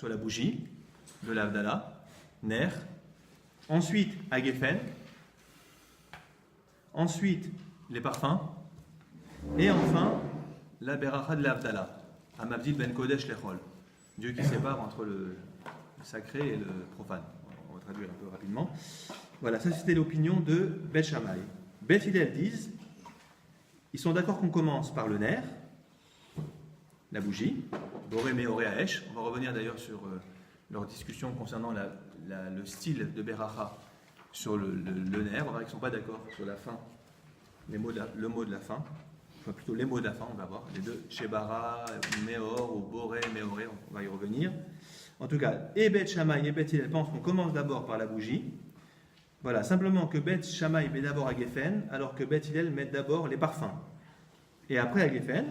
sur la bougie de l'Avdallah, Ner. Ensuite, Agefen. Ensuite, les parfums. Et enfin, la Beracha de l'Avdallah, Amavdil ben Kodesh Lechol. Dieu qui sépare entre le sacré et le profane. On va traduire un peu rapidement. Voilà, ça c'était l'opinion de Bet Shammai. Bet Hillel disent, ils sont d'accord qu'on commence par le ner, la bougie, Boré Meoré Haesh. On va revenir d'ailleurs sur leur discussion concernant le style de Beracha sur le ner. On va voir qu'ils ne sont pas d'accord sur la fin, le mot de la fin. Enfin, plutôt les mots de la fin, on va voir. Les deux, Shebara, Meor ou Boré, Meoré, on va y revenir. En tout cas, et Bet Shammai et Bet Hillel pensent qu'on commence d'abord par la bougie. Voilà, simplement que Bet Shammai met d'abord Agefen, alors que Bet Hillel met d'abord les parfums. Et après Agefen,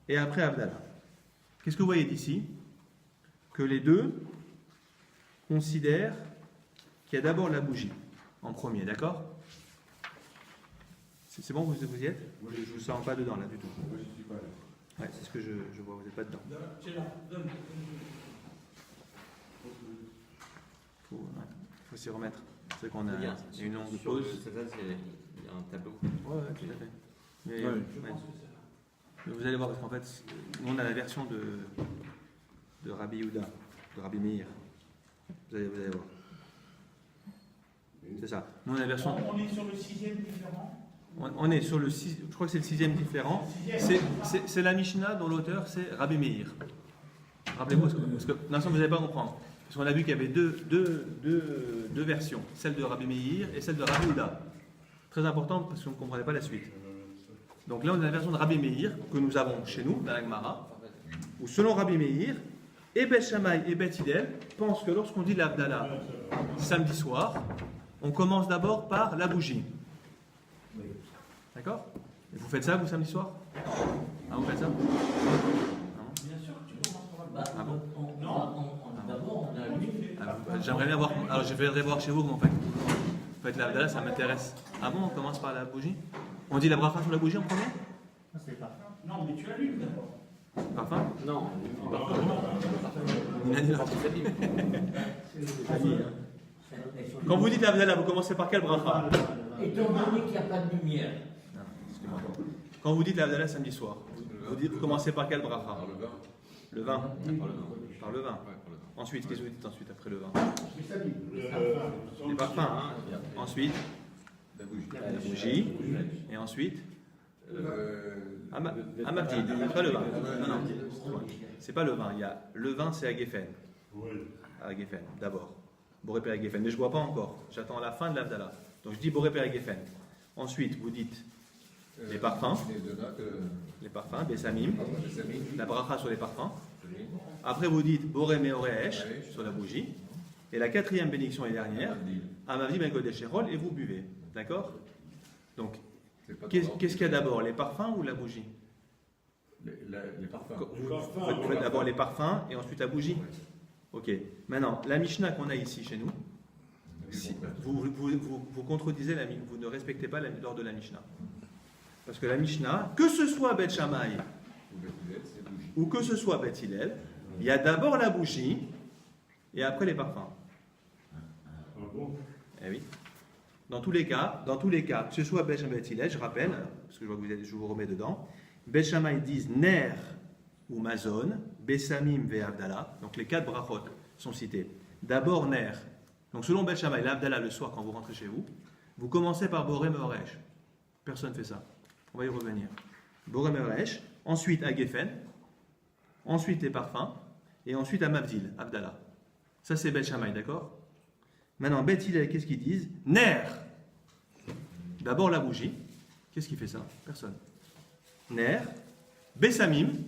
et après Avdallah. Qu'est-ce que vous voyez d'ici? Que les deux considèrent qu'il y a d'abord la bougie, en premier, d'accord? C'est bon, vous y êtes? Je ne vous sens pas dedans, là, du tout. Moi, je ne suis pas là. Ouais, c'est ce que je vois, vous n'êtes pas dedans. Faut s'y remettre. C'est qu'on a une longue pause. Il y a un tableau. Ouais, tout à fait. Mais, vous allez voir, parce qu'en fait, nous on a la version de Rabbi Yehuda, de Rabbi Meir. Vous allez voir. C'est ça. Nous on a la version. On est sur le 6e différent. On est sur le 6, je crois que c'est le 6e différent. C'est la Mishnah dont l'auteur c'est Rabbi Meir. Rappelez-vous, parce que dans vous n'allez pas comprendre. Parce qu'on a vu qu'il y avait deux versions, celle de Rabbi Meir et celle de Rabbi Yehuda. Très importante parce qu'on ne comprenait pas la suite. Donc là, on a la version de Rabbi Meir que nous avons chez nous, dans la Gemara, où selon Rabbi Meir, et Bet Shammai et Bet Hillel pensent que lorsqu'on dit l'Avdallah samedi soir, on commence d'abord par la bougie. D'accord? Et vous faites ça, vous, samedi soir? Ah, vous faites ça? Bien sûr, tu commences par la Ah bon? D'abord, on a lui. J'aimerais bien voir. Alors, je viendrai voir chez vous comment vous faites l'Avdallah, ça m'intéresse. Ah bon, on commence par la bougie? On dit la bracha sur la bougie en premier? C'est parfum. Non, mais tu allumes d'abord. Parfum? Non, Quand vous dites l'Avdallah, vous commencez par quelle bracha? Étant donné qu'il n'y a pas de lumière. Non, excusez-moi. Quand vous dites l'Avdallah samedi soir, vous commencez par quelle bracha? Par le vin. Le vin? Par le vin. Par le vin. Ouais, par le vin. Ensuite, qu'est-ce que vous dites ensuite après le vin? Le Les parfums. Hein. Ensuite, La bougie. la bougie. Et ensuite, Amavdil. Pas le vin. Non. C'est pas le vin. Il y a le vin, c'est Agefen. Agefen, d'abord. Boré Père Agefen. Mais je ne bois pas encore. J'attends la fin de l'Avdallah. Donc je dis Boré Père Agefen. Ensuite, vous dites les parfums. Les parfums, Bessamim. La bracha sur les parfums. Après, vous dites Boré Meoré Haesh sur la bougie. Et la quatrième bénédiction et dernière, Amavdil ben Kodesh Lechol, et vous buvez. D'accord? Donc, qu'est-ce qu'il y a d'abord, les parfums ou la bougie? Les parfums. Vous faites d'abord les parfums et ensuite la bougie. Ok. Maintenant, la Mishnah qu'on a ici chez nous, vous contredisez vous ne respectez pas l'ordre de la Mishnah. Parce que la Mishnah, que ce soit Bet Shammai ou que ce soit Bet Hillel, il y a d'abord la bougie et après les parfums. Eh oui. Dans tous les cas, que ce soit Bet Shammai et Bet Hillel, je rappelle, parce que je vois que je vous remets dedans, Bet Shammai disent Ner ou Mazon, Bessamim ve Avdallah, donc les 4 brachot sont cités. D'abord Ner. Donc selon Bet Shammai, l'Avdallah le soir quand vous rentrez chez vous, vous commencez par Boré Meoresh. Personne ne fait ça. On va y revenir. Boré Meoresh, ensuite Agefen, ensuite les parfums, et ensuite Amavdil, Avdallah. Ça c'est Bet Shammai, d'accord? Maintenant, Bet Hillel, qu'est-ce qu'ils disent? Ner. D'abord la bougie. Qu'est-ce qui fait ça? Personne. Ner. Bessamim. Vous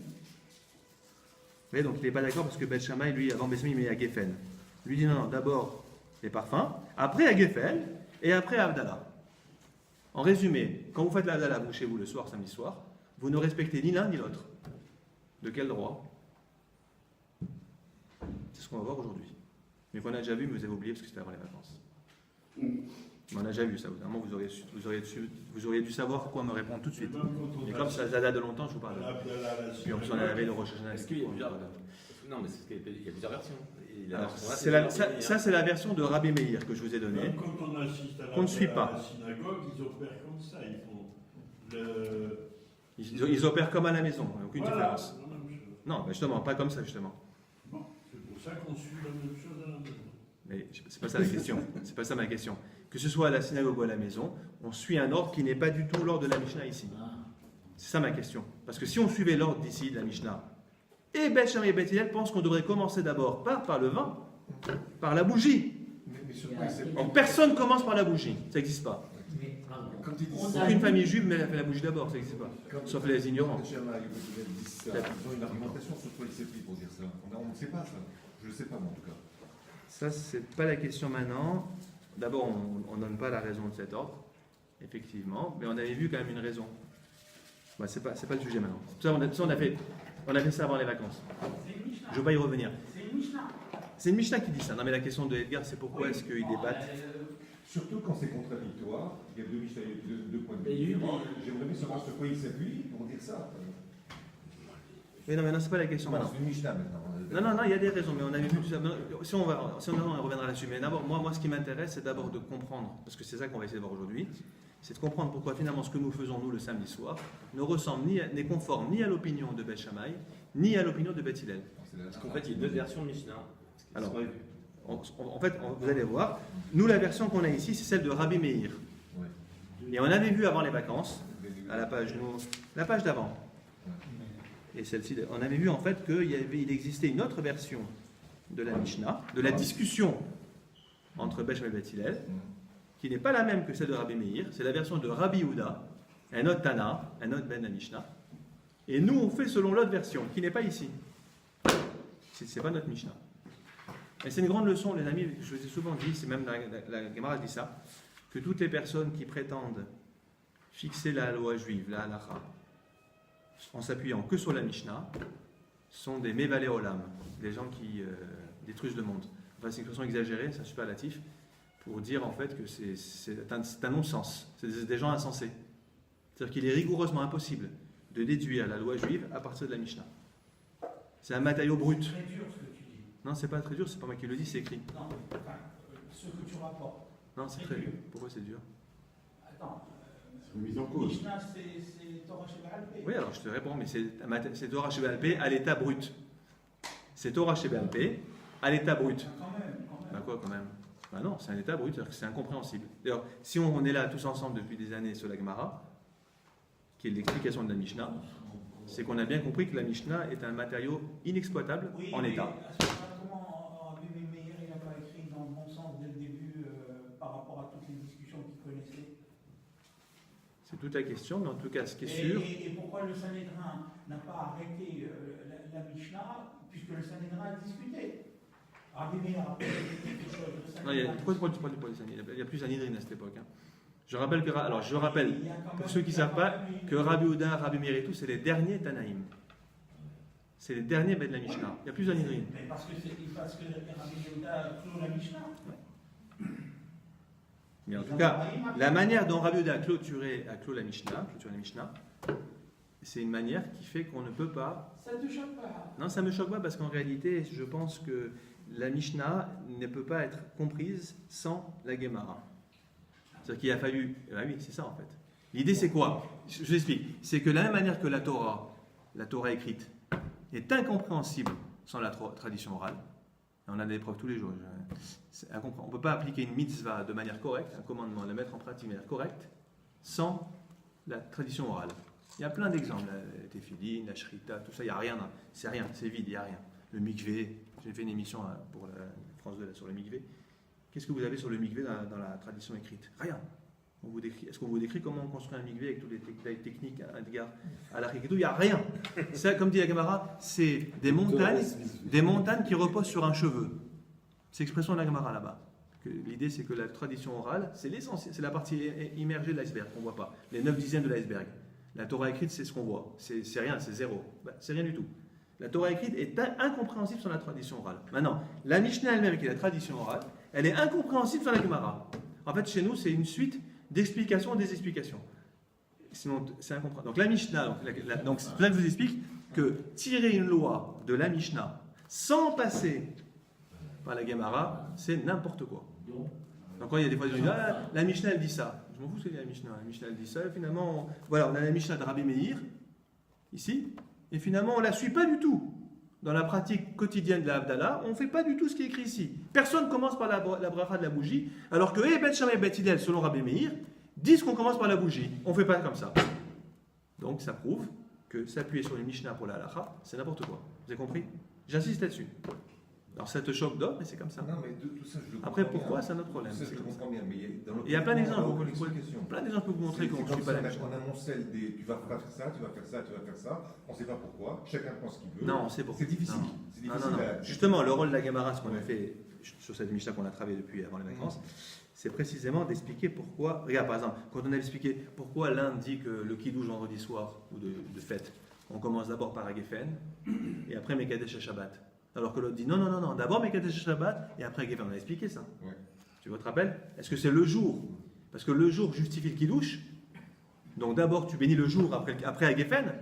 voyez, donc il n'est pas d'accord parce que Bet Shammai, lui, avant Bessamim, il met Agefen. Lui dit non, d'abord les parfums, après Agefen, et après Avdallah. En résumé, quand vous faites l'Avdallah, vous chez vous le soir, samedi soir, vous ne respectez ni l'un ni l'autre. De quel droit? C'est ce qu'on va voir aujourd'hui. Mais qu'on a déjà vu, mais vous avez oublié parce que c'était avant les vacances. Mais on a déjà vu ça, vraiment, vous auriez dû savoir quoi me répondre tout de suite. Et comme ça date de longtemps, je vous parle. Puis on avait le Rosh Hashanah. Est-ce qu'il y Non, mais c'est parce qu'il y a plusieurs versions. Et la Alors, version là, c'est ça, c'est la version de Rabbi Meir que je vous ai donnée. Même quand on assiste à Qu'on ne suit à pas. la synagogue, ils opèrent comme ça. Ils font le. Ils opèrent comme à la maison, aucune Voilà, différence. la même chose. Non, mais justement, pas comme ça, justement. Bon, c'est pour ça qu'on suit la même chose à la maison. Mais c'est pas ça la question. C'est pas ça ma question. Que ce soit à la synagogue ou à la maison, on suit un ordre qui n'est pas du tout l'ordre de la Mishnah ici. Ah. C'est ça ma question. Parce que si on suivait l'ordre d'ici, de la Mishnah, et Beth Shammai et Beth Hillel pensent qu'on devrait commencer d'abord par le vin, par la bougie. Mais sur quoi il s'appuie? Or, personne commence par la bougie. Ça n'existe pas. Mais, pardon. Quand ils disent On ça, a Aucune vu- famille juive mais elle fait la bougie d'abord. Ça n'existe pas. Sauf les ignorants. Ils disent ça. Ils ont une argumentation sur quoi ils s'appuient pour dire ça. On ne sait pas ça. Je ne sais pas, moi, en tout cas. Ça, c'est pas la question maintenant. D'abord, on ne donne pas la raison de cet ordre, effectivement, mais on avait vu quand même une raison. Bah, c'est pas le sujet maintenant. Ça, on a fait ça avant les vacances. C'est une Mishnah. Je ne veux pas y revenir. C'est une Mishnah. C'est une Mishnah qui dit ça. Non, mais la question de Edgar, c'est pourquoi est-ce qu'ils Bon, débattent. Surtout quand c'est contradictoire, il y a deux Mishnah, deux points de Mais vue lui, différents. J'aimerais bien savoir sur quoi ils s'appuient pour dire ça. Mais non, c'est pas la question maintenant. C'est une Mishnah maintenant. Non, il y a des raisons, mais on avait vu tout ça. Si on reviendra là-dessus. Mais d'abord, moi, ce qui m'intéresse, c'est d'abord de comprendre, parce que c'est ça qu'on va essayer de voir aujourd'hui, c'est de comprendre pourquoi finalement ce que nous faisons, nous, le samedi soir, ne ressemble n'est conforme ni à l'opinion de Beth Shammai, ni à l'opinion de Beth Hillel. Parce qu'en fait, il y a deux versions de Mishnah. Alors, en fait, vous allez voir, nous, la version qu'on a ici, c'est celle de Rabbi Meir. Ouais. Et on avait vu avant les vacances, à la page d'avant, et celle-ci, on avait vu en fait qu'il existait une autre version de la Mishnah, de la discussion entre Beth Shammai et Beth Hillel, qui n'est pas la même que celle de Rabbi Meir, c'est la version de Rabbi Yehuda, un autre Tana, un autre Ben la Mishnah, et nous on fait selon l'autre version, qui n'est pas ici. C'est pas notre Mishnah. Et c'est une grande leçon, les amis, je vous ai souvent dit, c'est même la Gemara dit ça, que toutes les personnes qui prétendent fixer la loi juive, la halacha, en s'appuyant que sur la Mishnah, sont des mévalé olam, des gens qui détruisent le monde. Enfin, c'est une expression exagérée, c'est un superlatif, pour dire en fait que c'est un non-sens, c'est des gens insensés. C'est-à-dire qu'il est rigoureusement impossible de déduire la loi juive à partir de la Mishnah. C'est un matériau brut. C'est très dur ce que tu dis. Non, c'est pas très dur, c'est pas moi qui le dis, c'est écrit. Non, enfin, ce que tu rapportes. Non, c'est très dur. Pourquoi c'est dur? Attends. C'est une mise en cause. Mishnah, c'est Torah Shebalpé. Oui, alors je te réponds, mais c'est Torah Shebalpé à l'état brut. C'est Torah Shebalpé à l'état brut. Quand même. Bah quoi quand même? Bah non, c'est un état brut, c'est-à-dire que c'est incompréhensible. D'ailleurs, si on est là tous ensemble depuis des années sur la Gemara, qui est l'explication de la Mishnah, c'est qu'on a bien compris que la Mishnah est un matériau inexploitable Oui, en mais état. à ce moment-là, comment Rabbi Meir il n'a pas écrit dans le bon sens dès le début par rapport à toutes les discussions qu'il connaissait? C'est toute la question, mais en tout cas, ce qui est Et- sûr, Et pourquoi le Sanhédrin n'a pas arrêté la Mishnah, puisque le Sanhédrin a discuté? Rabbi Meir a posé quelque chose. Le non, il y a, Sanhédrin pourquoi tu parles du Sanhédrin? Il y a plus Sanhédrin à cette époque. Hein. Je rappelle, il y a quand pour même- ceux qui ne il y a savent quand pas, même une- que Rabbi Ouda, Rabbi Meir et tout, c'est les derniers Tanaïm. C'est les derniers Ben de la Mishnah. Il n'y a plus Sanhédrin. Mais parce que Rabbi Yehuda clôt la Mishnah. Mais en tout cas, la manière dont Rabbi Yehuda a clôturé la Mishnah, c'est une manière qui fait qu'on ne peut pas. Ça ne te choque pas. Non, ça ne me choque pas parce qu'en réalité, je pense que la Mishnah ne peut pas être comprise sans la Gemara. C'est-à-dire qu'il a fallu. Ah oui, c'est ça en fait. L'idée c'est quoi? Je vous explique. C'est que de la même manière que la Torah écrite, est incompréhensible sans la tradition orale. Et on a des preuves tous les jours. On ne peut pas appliquer une mitzvah de manière correcte, un commandement, le mettre en pratique de manière correcte, sans la tradition orale. Il y a plein d'exemples, la tefilin, la shrita, tout ça, il n'y a rien, c'est rien, c'est vide, il n'y a rien. Le mikvé, j'ai fait une émission pour la France 2 sur le mikvé. Qu'est-ce que vous avez sur le mikvé dans la tradition écrite? Rien. Est-ce qu'on vous décrit comment on construit un mikvé avec toutes les techniques à la il n'y a rien. Ça, comme dit la Gemara, c'est des montagnes qui reposent sur un cheveu. C'est l'expression de la Gemara là-bas. L'idée, c'est que la tradition orale, c'est l'essentiel, c'est la partie immergée de l'iceberg qu'on ne voit pas. Les 9/10 de l'iceberg. La Torah écrite, c'est ce qu'on voit. C'est rien, c'est zéro. C'est rien du tout. La Torah écrite est incompréhensible sans la tradition orale. Maintenant, la Mishnah elle-même, qui est la tradition orale, elle est incompréhensible sans la Gemara. En fait, chez nous, c'est une suite d'explications et des explications. Sinon, c'est incompréhensible. Donc, la Mishnah, donc c'est là que je vous explique que tirer une loi de la Mishnah sans passer par la Gemara, c'est n'importe quoi. Donc quand il y a des fois, ils disent, ah, la Mishnah elle dit ça. Je m'en fous ce que dit la Mishnah. La Mishnah elle dit ça, et finalement, voilà, on a la Mishnah de Rabbi Meir, ici, et finalement on ne la suit pas du tout. Dans la pratique quotidienne de la Havdalah, on ne fait pas du tout ce qui est écrit ici. Personne ne commence par la bracha de la bougie, alors que Bet Shammai et Bet Hillel, selon Rabbi Meir, disent qu'on commence par la bougie. On ne fait pas comme ça. Donc ça prouve que s'appuyer sur une Mishnah pour la halacha, c'est n'importe quoi. Vous avez compris? J'insiste là-dessus. Alors ça te choque d'or, mais c'est comme ça. Non, mais tout ça, je le Après, comprends pourquoi bien. c'est un autre problème. Tout ça, je le comprends bien, mais Il y a plein d'exemples. Aucune explication. Plein d'exemples pour vous montrer qu'on ne suit pas la Mishnah. On amoncelle des. Tu vas faire ça, tu vas faire ça, tu vas faire ça. On ne sait pas pourquoi. Chacun pense ce qu'il veut. Non, c'est pourquoi. C'est difficile. Non. C'est Non, difficile. non, non. à- Justement, le rôle de la Gemara, ce qu'on a fait sur cette Mishnah qu'on a travaillé depuis avant les vacances, c'est précisément d'expliquer pourquoi. Regarde, par exemple, quand on a expliqué pourquoi l'un dit que le Kiddush vendredi soir ou de fête, on commence d'abord par Agefen et après Mekadesh à Shabbat. Alors que l'autre dit non, d'abord Mekadesh à Shabbat et après Agefen. On a expliqué ça. Ouais. Tu te rappelles? Est-ce que c'est le jour? Parce que le jour justifie le Kiddush. Donc d'abord tu bénis le jour après Agefen.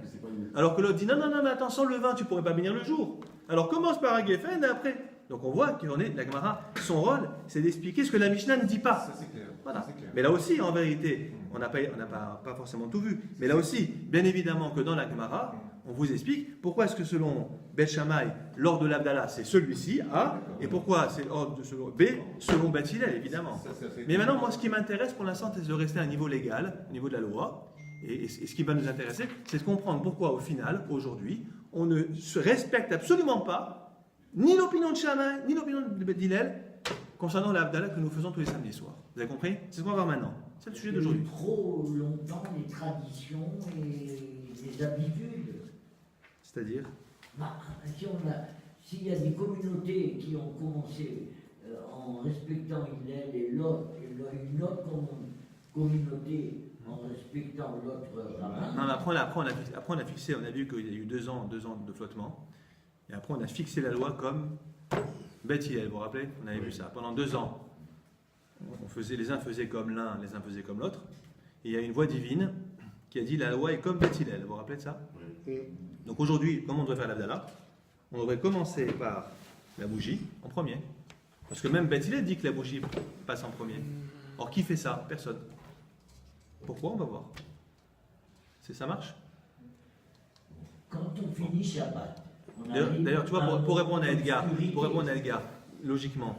Alors que l'autre dit non, mais attends, sans le vin tu ne pourrais pas bénir le jour. Alors commence par Agefen et après. Donc on voit que la Gemara, son rôle, c'est d'expliquer ce que la Mishnah ne dit pas. Ça, c'est clair. Voilà. Ça, c'est clair. Mais là aussi, en vérité, on n'a pas forcément tout vu. Mais là aussi, bien évidemment que dans la Gemara, on vous explique pourquoi est-ce que selon Bet Shammai, l'ordre de l'Abdallah, c'est celui-ci, A, et pourquoi c'est l'ordre de selon B, selon Bet Hillel, évidemment. Ça, c'est- Mais maintenant, moi, ce qui m'intéresse pour l'instant, c'est de rester à un niveau légal, au niveau de la loi. Et ce qui va nous intéresser, c'est de comprendre pourquoi, au final, aujourd'hui, on ne se respecte absolument pas ni l'opinion de Shammai, ni l'opinion de Bet Hillel concernant l'Abdallah que nous faisons tous les samedis soirs. Vous avez compris? C'est ce qu'on va voir maintenant. C'est le sujet d'aujourd'hui. Trop longtemps les traditions et les habitudes. C'est-à-dire? Bah, s'il y a des communautés qui ont commencé en respectant Hillel et l'autre, et une autre communauté en respectant l'autre rabbin. Non, mais après, on a fixé, on a vu qu'il y a eu 2 ans de flottement. Et après, on a fixé la loi comme Bet Hillel, vous vous rappelez? On avait vu ça. Pendant 2 ans, les uns faisaient comme l'un, les uns faisaient comme l'autre. Et il y a une voix divine qui a dit la loi est comme Bet Hillel. Vous vous rappelez de ça? Donc aujourd'hui, comment on devrait faire l'Abdallah? On devrait commencer par la bougie en premier. Parce que même Bet Hillel dit que la bougie passe en premier. Or, qui fait ça? Personne. Pourquoi? On va voir. Ça marche? Quand on finit Shabbat, on arrive D'ailleurs, tu vois, à pour répondre à Edgar, l'obscurité. logiquement,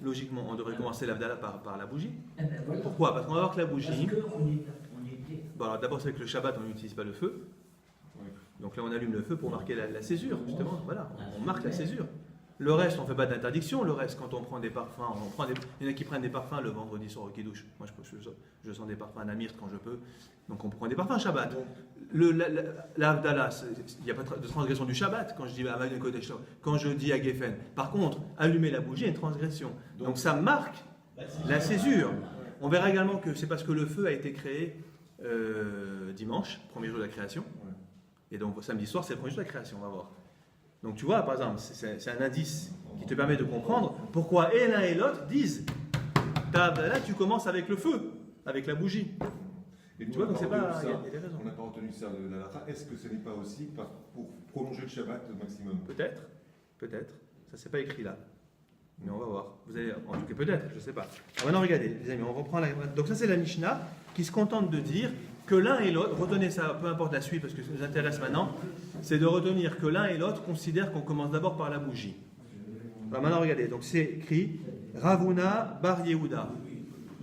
logiquement, on devrait commencer l'Abdallah par la bougie. Eh ben voilà. Pourquoi? Parce qu'on va voir que la Parce bougie. qu'on était. Bon, alors d'abord, c'est que le Shabbat, on n'utilise pas le feu. Ouais. Donc là, on allume le feu pour marquer la césure, justement. Voilà, on marque la césure. Le reste, on ne fait pas d'interdiction. Le reste, quand on prend des parfums, il y en a qui prennent des parfums le vendredi soir au Kiddush. Moi, je sens des parfums Namir quand je peux. Donc, on prend des parfums Shabbat. L'Avdallah, il n'y a pas de transgression du Shabbat quand je dis Amad Kodesh, quand je dis à Geffen. Par contre, allumer la bougie est une transgression. Donc, ça marque la césure. On verra également que c'est parce que le feu a été créé dimanche, premier jour de la création. Et donc, samedi soir, c'est le premier jour de la création. On va voir. Donc tu vois, par exemple, c'est un indice qui te permet de comprendre pourquoi et l'un et l'autre disent là tu commences avec le feu, avec la bougie. Et Tu vois, donc c'est pas. ça, Il y a des raisons. on n'a pas retenu ça de la halakha. Est-ce que ce n'est pas aussi pour prolonger le Shabbat au maximum? Peut-être. Ça c'est pas écrit là. Mais on va voir. Vous allez, en tout cas peut-être, je sais pas. Alors maintenant regardez, les amis, on reprend la. Donc ça c'est la Mishnah qui se contente de dire que l'un et l'autre, retenez ça, peu importe la suite, parce que ce qui nous intéresse maintenant, c'est de retenir que l'un et l'autre considèrent qu'on commence d'abord par la bougie. Alors maintenant, regardez, donc c'est écrit Ravuna Bar Yehuda,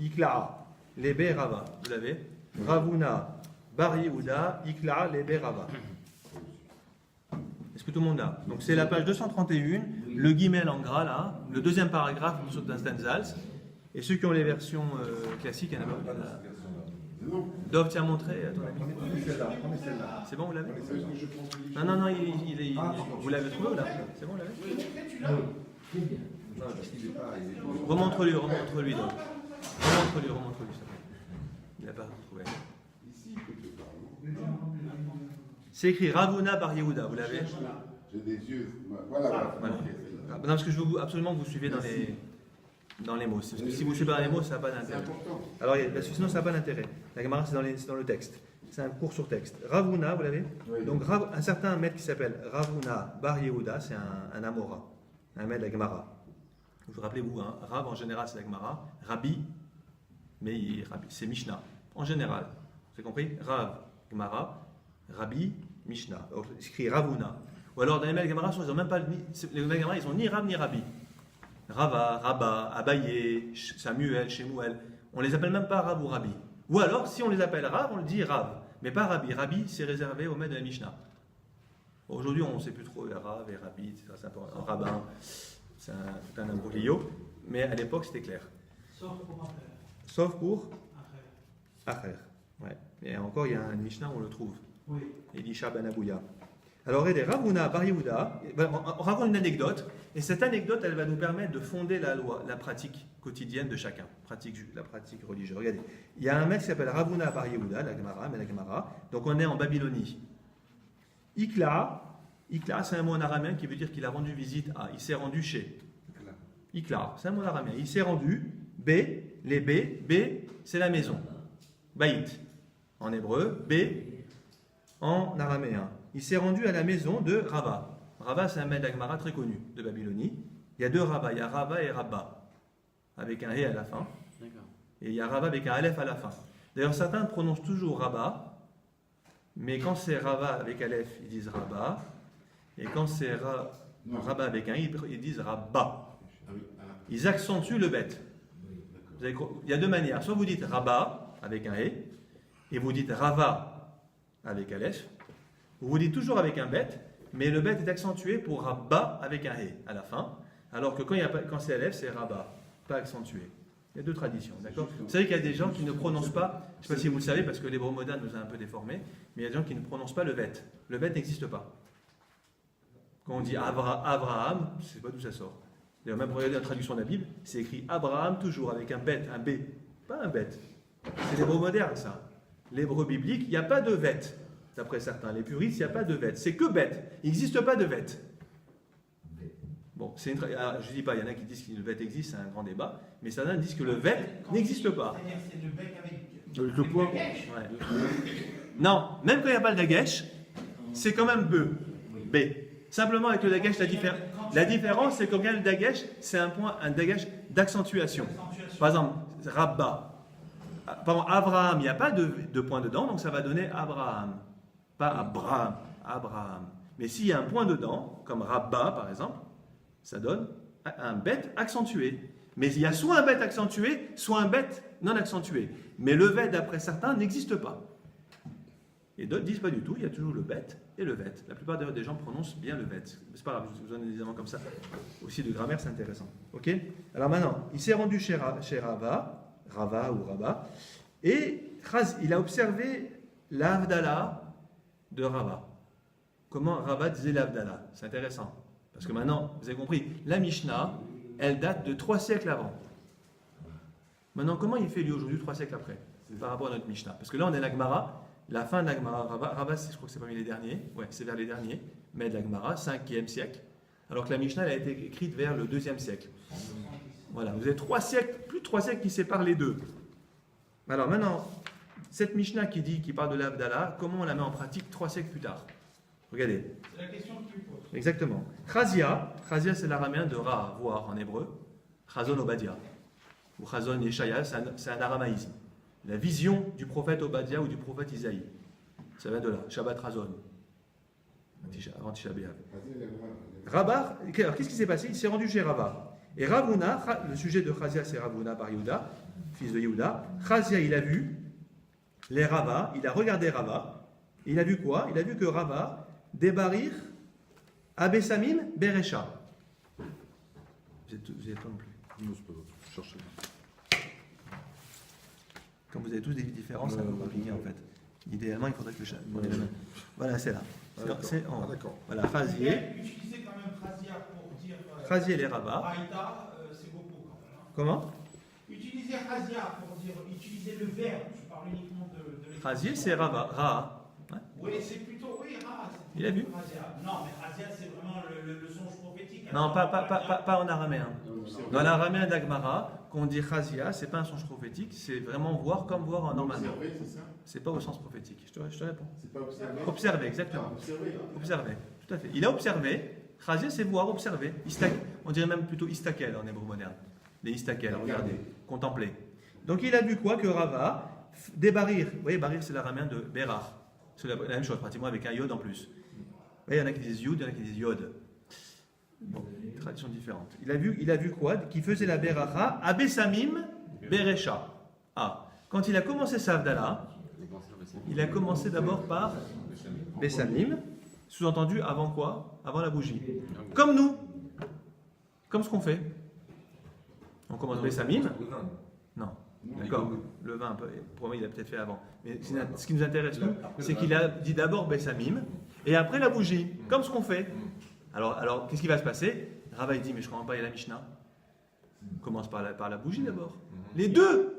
Ikla'a, Lebe Rava. Vous l'avez? Ravuna Bar Yehuda, Ikla'a, Lebe Rava. Est-ce que tout le monde l'a? Donc c'est la page 231, le guimel en gras là, le deuxième paragraphe d'un Stenzhals. Et ceux qui ont les versions classiques, il y en a pas. Dov, tiens, montré à ton ami. Prenez celle-là. C'est bon, vous l'avez? Prenez celle-là. Non, vous l'avez trouvé ou là? C'est bon, vous l'avez? C'est bien. Non, parce qu'il n'est pas. Remontre-lui donc. Remontre-lui, s'il te plaît. Il n'a pas retrouvé. C'est écrit Ravuna Bar Yehuda, vous l'avez? J'ai des yeux. Voilà. Voilà. Non, parce que je veux absolument que vous suivez dans les mots. Parce que si vous ne suivez pas dans les mots, ça n'a pas C'est d'intérêt. important. Alors, parce que sinon, ça n'a pas d'intérêt. La Gemara, c'est dans le texte. c'est un cours sur texte. Ravuna, vous l'avez? Oui. Donc un certain maître qui s'appelle Ravuna Bar Yehuda, c'est un Amora, un maître de la Gemara. Vous rappelez-vous, hein, Rav en général c'est la Gemara, Rabbi, mais Rabbi, c'est Mishnah. En général, vous avez compris? Rav, Gemara, Rabbi, Mishnah. Alors, c'est écrit Ravuna. Ou alors dans les maîtres de Gemara, ils n'ont même pas les maîtres de Gemara, ils n'ont ni Rav ni Rabbi. Rava, Rabba, Abaye, Samuel, Shemuel, on les appelle même pas Rav ou Rabbi. Ou alors, si on les appelle Rav, on le dit Rav, mais pas Rabbi. Rabbi, c'est réservé aux maîtres de la Mishnah. Aujourd'hui, on ne sait plus trop Rav et Rabbi, c'est un peu un rabbin, c'est un imbroglio, mais à l'époque, c'était clair. Sauf pour après. Sauf pour Après. Acher. Ouais. Et encore, il y a un Mishnah où on le trouve. Oui. Elisha ben Abouya. Alors, regardez, Ravuna Bar Yehuda, on raconte une anecdote, et cette anecdote, elle va nous permettre de fonder la loi, la pratique quotidienne de chacun, la pratique religieuse. Regardez, il y a un mec qui s'appelle Ravuna Bar Yehuda, la Gemara, donc on est en Babylonie. Ikla, c'est un mot en araméen qui veut dire qu'il a rendu visite à, il s'est rendu chez. Ikla, c'est un mot en araméen, il s'est rendu, les B, c'est la maison. Baït, en hébreu, B, en araméen. Il s'est rendu à la maison de Rava. Rava, c'est un maître d'Agmara très connu de Babylonie. Il y a deux Rava, il y a Rava et Rabba, avec un E à la fin. D'accord. Et il y a Rava avec un Aleph à la fin. D'ailleurs, certains prononcent toujours Rabba, mais quand c'est Rava avec Aleph, ils disent Rabba. Et quand c'est Rabba avec un I, ils disent Rabba. Ah oui, ah, Ils accentuent le bet. d'accord. Il y a deux manières. Soit vous dites Rabba avec un E, et vous dites Rava avec Aleph. Vous dites toujours avec un bet, mais le bet est accentué pour Rabba avec un E à la fin, alors que quand c'est Aleph, c'est Rabba, pas accentué. Il y a deux traditions, d'accord? Vous savez qu'il y a des gens qui ne prononcent pas, je ne sais pas si vous le savez, parce que l'hébreu moderne nous a un peu déformés, mais il y a des gens qui ne prononcent pas le bet. Le bet n'existe pas. Quand on dit Abraham, je ne sais pas d'où ça sort. D'ailleurs, même pour regarder la traduction de la Bible, c'est écrit Abraham toujours avec un bet, un B, pas un bet. C'est l'hébreu moderne, ça. L'hébreu biblique, il n'y a pas de bet. D'après certains, les puristes, il n'y a pas de vet. C'est que bet. Il n'existe pas de vet. Bon, je ne dis pas, il y en a qui disent que le vet existe, c'est un grand débat, mais certains disent que le vet n'existe pas. C'est-à-dire c'est le bec avec Avec le point. dagesh. Ouais. Non, même quand il n'y a pas le dagesh, c'est quand même B. Simplement avec le dagesh, la différence, c'est qu'au le dagesh, c'est un dagesh d'accentuation. Par exemple, Rabba. Par exemple, Abraham, il n'y a pas de point dedans, donc ça va donner Abraham. Pas Abraham. Mais s'il y a un point dedans, comme Rabba par exemple, ça donne un bet accentué. Mais il y a soit un bet accentué, soit un bet non accentué. Mais le bet, d'après certains, n'existe pas. Et d'autres disent pas du tout, il y a toujours le bet et le vet. La plupart des gens prononcent bien le vet. C'est pas grave, je vous donne des éléments comme ça. Aussi de grammaire, c'est intéressant. Ok? Alors maintenant, il s'est rendu chez Rava ou Rabba, et il a observé l'Avdallah de Rava. Comment Rava disait l'Avdallah? C'est intéressant. Parce que maintenant, vous avez compris, la Mishnah, elle date de 3 siècles avant. Maintenant, comment il fait lui aujourd'hui 3 siècles après? Par rapport à notre Mishnah. Parce que là, on est la Gemara, la fin de la Gemara. Rava, je crois que c'est parmi les derniers. Ouais, c'est vers les derniers. Mais de la Gemara, 5e siècle. Alors que la Mishnah, elle a été écrite vers le 2e siècle. Voilà, vous avez 3 siècles, plus de 3 siècles qui séparent les deux. Alors maintenant, cette Mishnah qui parle de l'Avdallah, comment on la met en pratique 3 siècles plus tard? Regardez. C'est la question que tu poses. Exactement. Chazia c'est l'araméen de Ra, voir en hébreu. Chazon Obadia. Ou Chazon Yeshaya, c'est un aramaïsme. La vision du prophète Obadia ou du prophète Isaïe. Ça vient de là. Shabbat Chazon. Avant Tisha B'Av. Rabba, alors qu'est-ce qui s'est passé? Il s'est rendu chez Rava. Et Ravuna, le sujet de Chazia, c'est Ravuna bar Yehuda, fils de Yehuda. Chazia, il a vu les Rava, il a regardé Rava. Il a vu quoi? Il a vu que Rava, Débarir, Abesamim, Berecha. Vous êtes pas non plus. Non, c'est pas grave, je cherchais. Comme vous avez tous des différences, c'est un peu compliqué en fait. Idéalement, il faudrait que le chat. Voilà, c'est là. C'est en haut. D'accord. Voilà, Chazier. Utiliser quand même Khazia pour dire. Chazier les Rava. Raïta, c'est beaucoup quand même. Hein. Comment? Utiliser Khazia pour dire. Utiliser le verbe. Je parle uniquement de Chazier, c'est Rava. Ra. Ouais. Oui, c'est plutôt. Oui, Ra. Il a vu? Khazia. Non, mais Khazia, c'est vraiment le songe prophétique. Non, pas en araméen. Dans l'araméen d'Agmara, quand on dit Chazia, c'est pas un sens prophétique, c'est vraiment voir comme voir normalement. Observer, c'est ça? C'est pas au sens prophétique. Je te réponds. C'est pas observer? Observer, exactement. Ah, observer, là. Observer, tout à fait. Il a observé. Chazia, c'est voir, observer. On dirait même plutôt istakel en hébreu moderne. Les istakel, regardez, contempler. Donc il a vu quoi? Que Rava, des barir. Vous voyez, barir, c'est l'araméen de Berach. C'est la même chose, pratiquement avec un yod en plus. Vous voyez, il y en a qui disent yod, il y en a qui disent yod. Bon, tradition différente. Il a vu quoi? Qu'il faisait la Beracha à Bessamim Berecha. Ah, quand il a commencé sa Havdalah, il a commencé d'abord par Bessamim, sous-entendu avant quoi? Avant la bougie. Comme nous. Comme ce qu'on fait. On commence Bessamim. Non. D'accord. Le vin, pour moi, il a peut-être fait avant. Mais ce qui nous intéresse, nous, c'est qu'il a dit d'abord Bessamim et après la bougie. Comme ce qu'on fait. Alors qu'est-ce qui va se passer? Rava il dit, mais je ne comprends pas, il y a la Mishnah. On commence par la bougie d'abord. Les deux.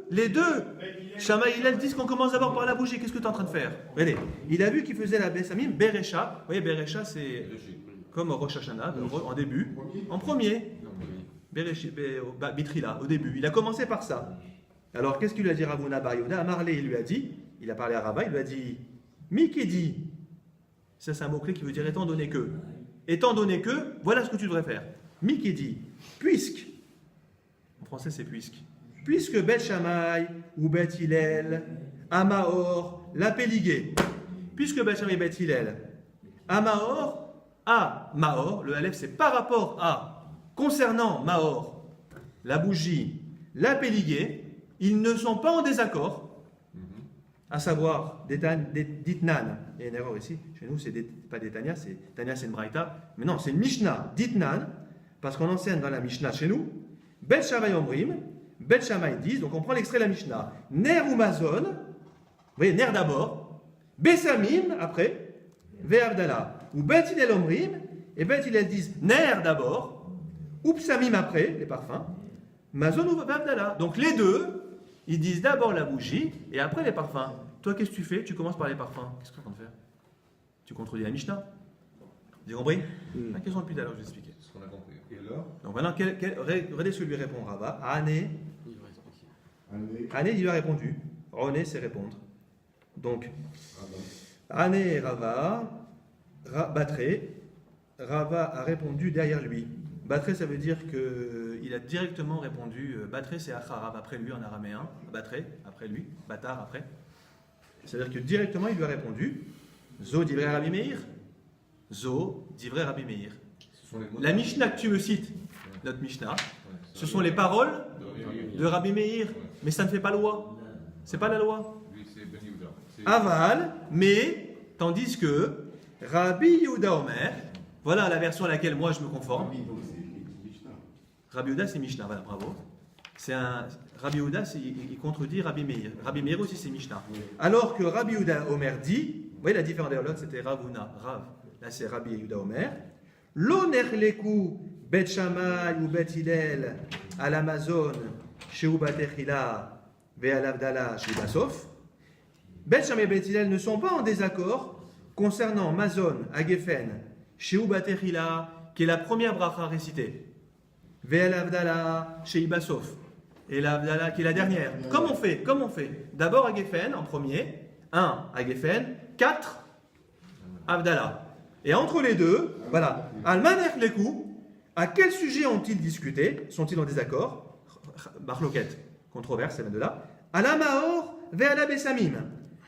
Shammai et Hillel disent qu'on commence d'abord par la bougie. Qu'est-ce que tu es en train de faire? Regardez, il a vu qu'il faisait la Bessamim, Berecha. Vous voyez, Berecha, c'est comme Rosh Hashanah, en début, en premier. Bitrila, au début. Il a commencé par ça. Alors, qu'est-ce qu'il lui a dit Ravuna Bar Yehuda? Amarlé, il lui a dit, il a parlé à Rava, il lui a dit, Mikedi. Ça, c'est un mot-clé qui veut dire étant donné que. Étant donné que, voilà ce que tu devrais faire. Mikedi, puisque. En français, c'est puisque. Puisque Bet Shammai ou Bet Hillel, Amaor, l'a Péligé. Puisque Bet Shammai et Bet Hillel, Amaor, à Maor, le Aleph, c'est par rapport à, concernant Maor, la bougie, la Péligé, ils ne sont pas en désaccord. À savoir, Ditnan, il y a une erreur ici, chez nous c'est pas des Tanya, c'est une Braïta, mais non, c'est une Mishnah, Ditnan, parce qu'on enseigne dans la Mishnah chez nous, Bet Shammai Omrim, Bet Shammai disent, donc on prend l'extrait de la Mishnah, Ner ou Mazon, vous voyez, Ner d'abord, Bessamim après, Ve'Avdala, ou Bet Hillel Omrim, et Bet Hillel disent Ner d'abord, ou Psamim après, les parfums, Mazon ou Ve'Avdala. Donc les deux, ils disent d'abord la bougie et après les parfums. Toi, qu'est-ce que tu fais? Tu commences par les parfums. Qu'est-ce que tu es en train de faire? Tu contredis la Mishnah. Vous avez compris? La question depuis tout à l'heure, je vais expliquer. C'est ce qu'on a compris. Et alors? Donc maintenant, regardez ce que lui répond Rava. Ané, il lui a répondu. René, c'est répondre. Donc, Ané et Rava, Batré, Rava a répondu derrière lui. Batré, ça veut dire qu'il a directement répondu. Batré, c'est Acharav, après lui en araméen. Batré, après lui. Batar, après. C'est-à-dire que directement, il lui a répondu. Zo divrei Rabbi Meir. Zo divrei Rabbi Meir. La Mishnah que tu me cites, notre Mishnah, ce sont les paroles de Rabbi Meir. Mais ça ne fait pas loi. C'est pas la loi. Aval, mais, tandis que Rabbi Yehuda Omer, voilà la version à laquelle moi je me conforme. Rabbi Yehuda, c'est Mishnah, voilà, bravo. Rabbi Yehuda, il contredit Rabbi Meir. Rabbi Meir aussi, c'est Mishnah. Alors que Rabbi Yehuda Omer dit, vous voyez la différence d'ailleurs, l'autre c'était Ravuna, Rav. Là c'est Rabbi Yehuda Omer. Lo nerleku Bet Shammai ou Bet Hillel à l'Amazon, chez Ubatechila, Ve'alavdala, chez Basof. Bet Shammai et Bet Hillel ne sont pas en désaccord concernant Mazon à Geffen, chez Ubatechila, qui est la première bracha récitée. Ve'alavdala, chez Ibasof. Et l'Avdala qui est la dernière. Comme on fait d'abord à Geffen en premier, 1 à Geffen, 4 Avdala. Et entre les deux, voilà, Al-Maner Lekou, à quel sujet ont-ils discuté? Sont-ils en désaccord? Marloquette, controverse, ça vient de là. Al-Amaor ve'ala Bessamim,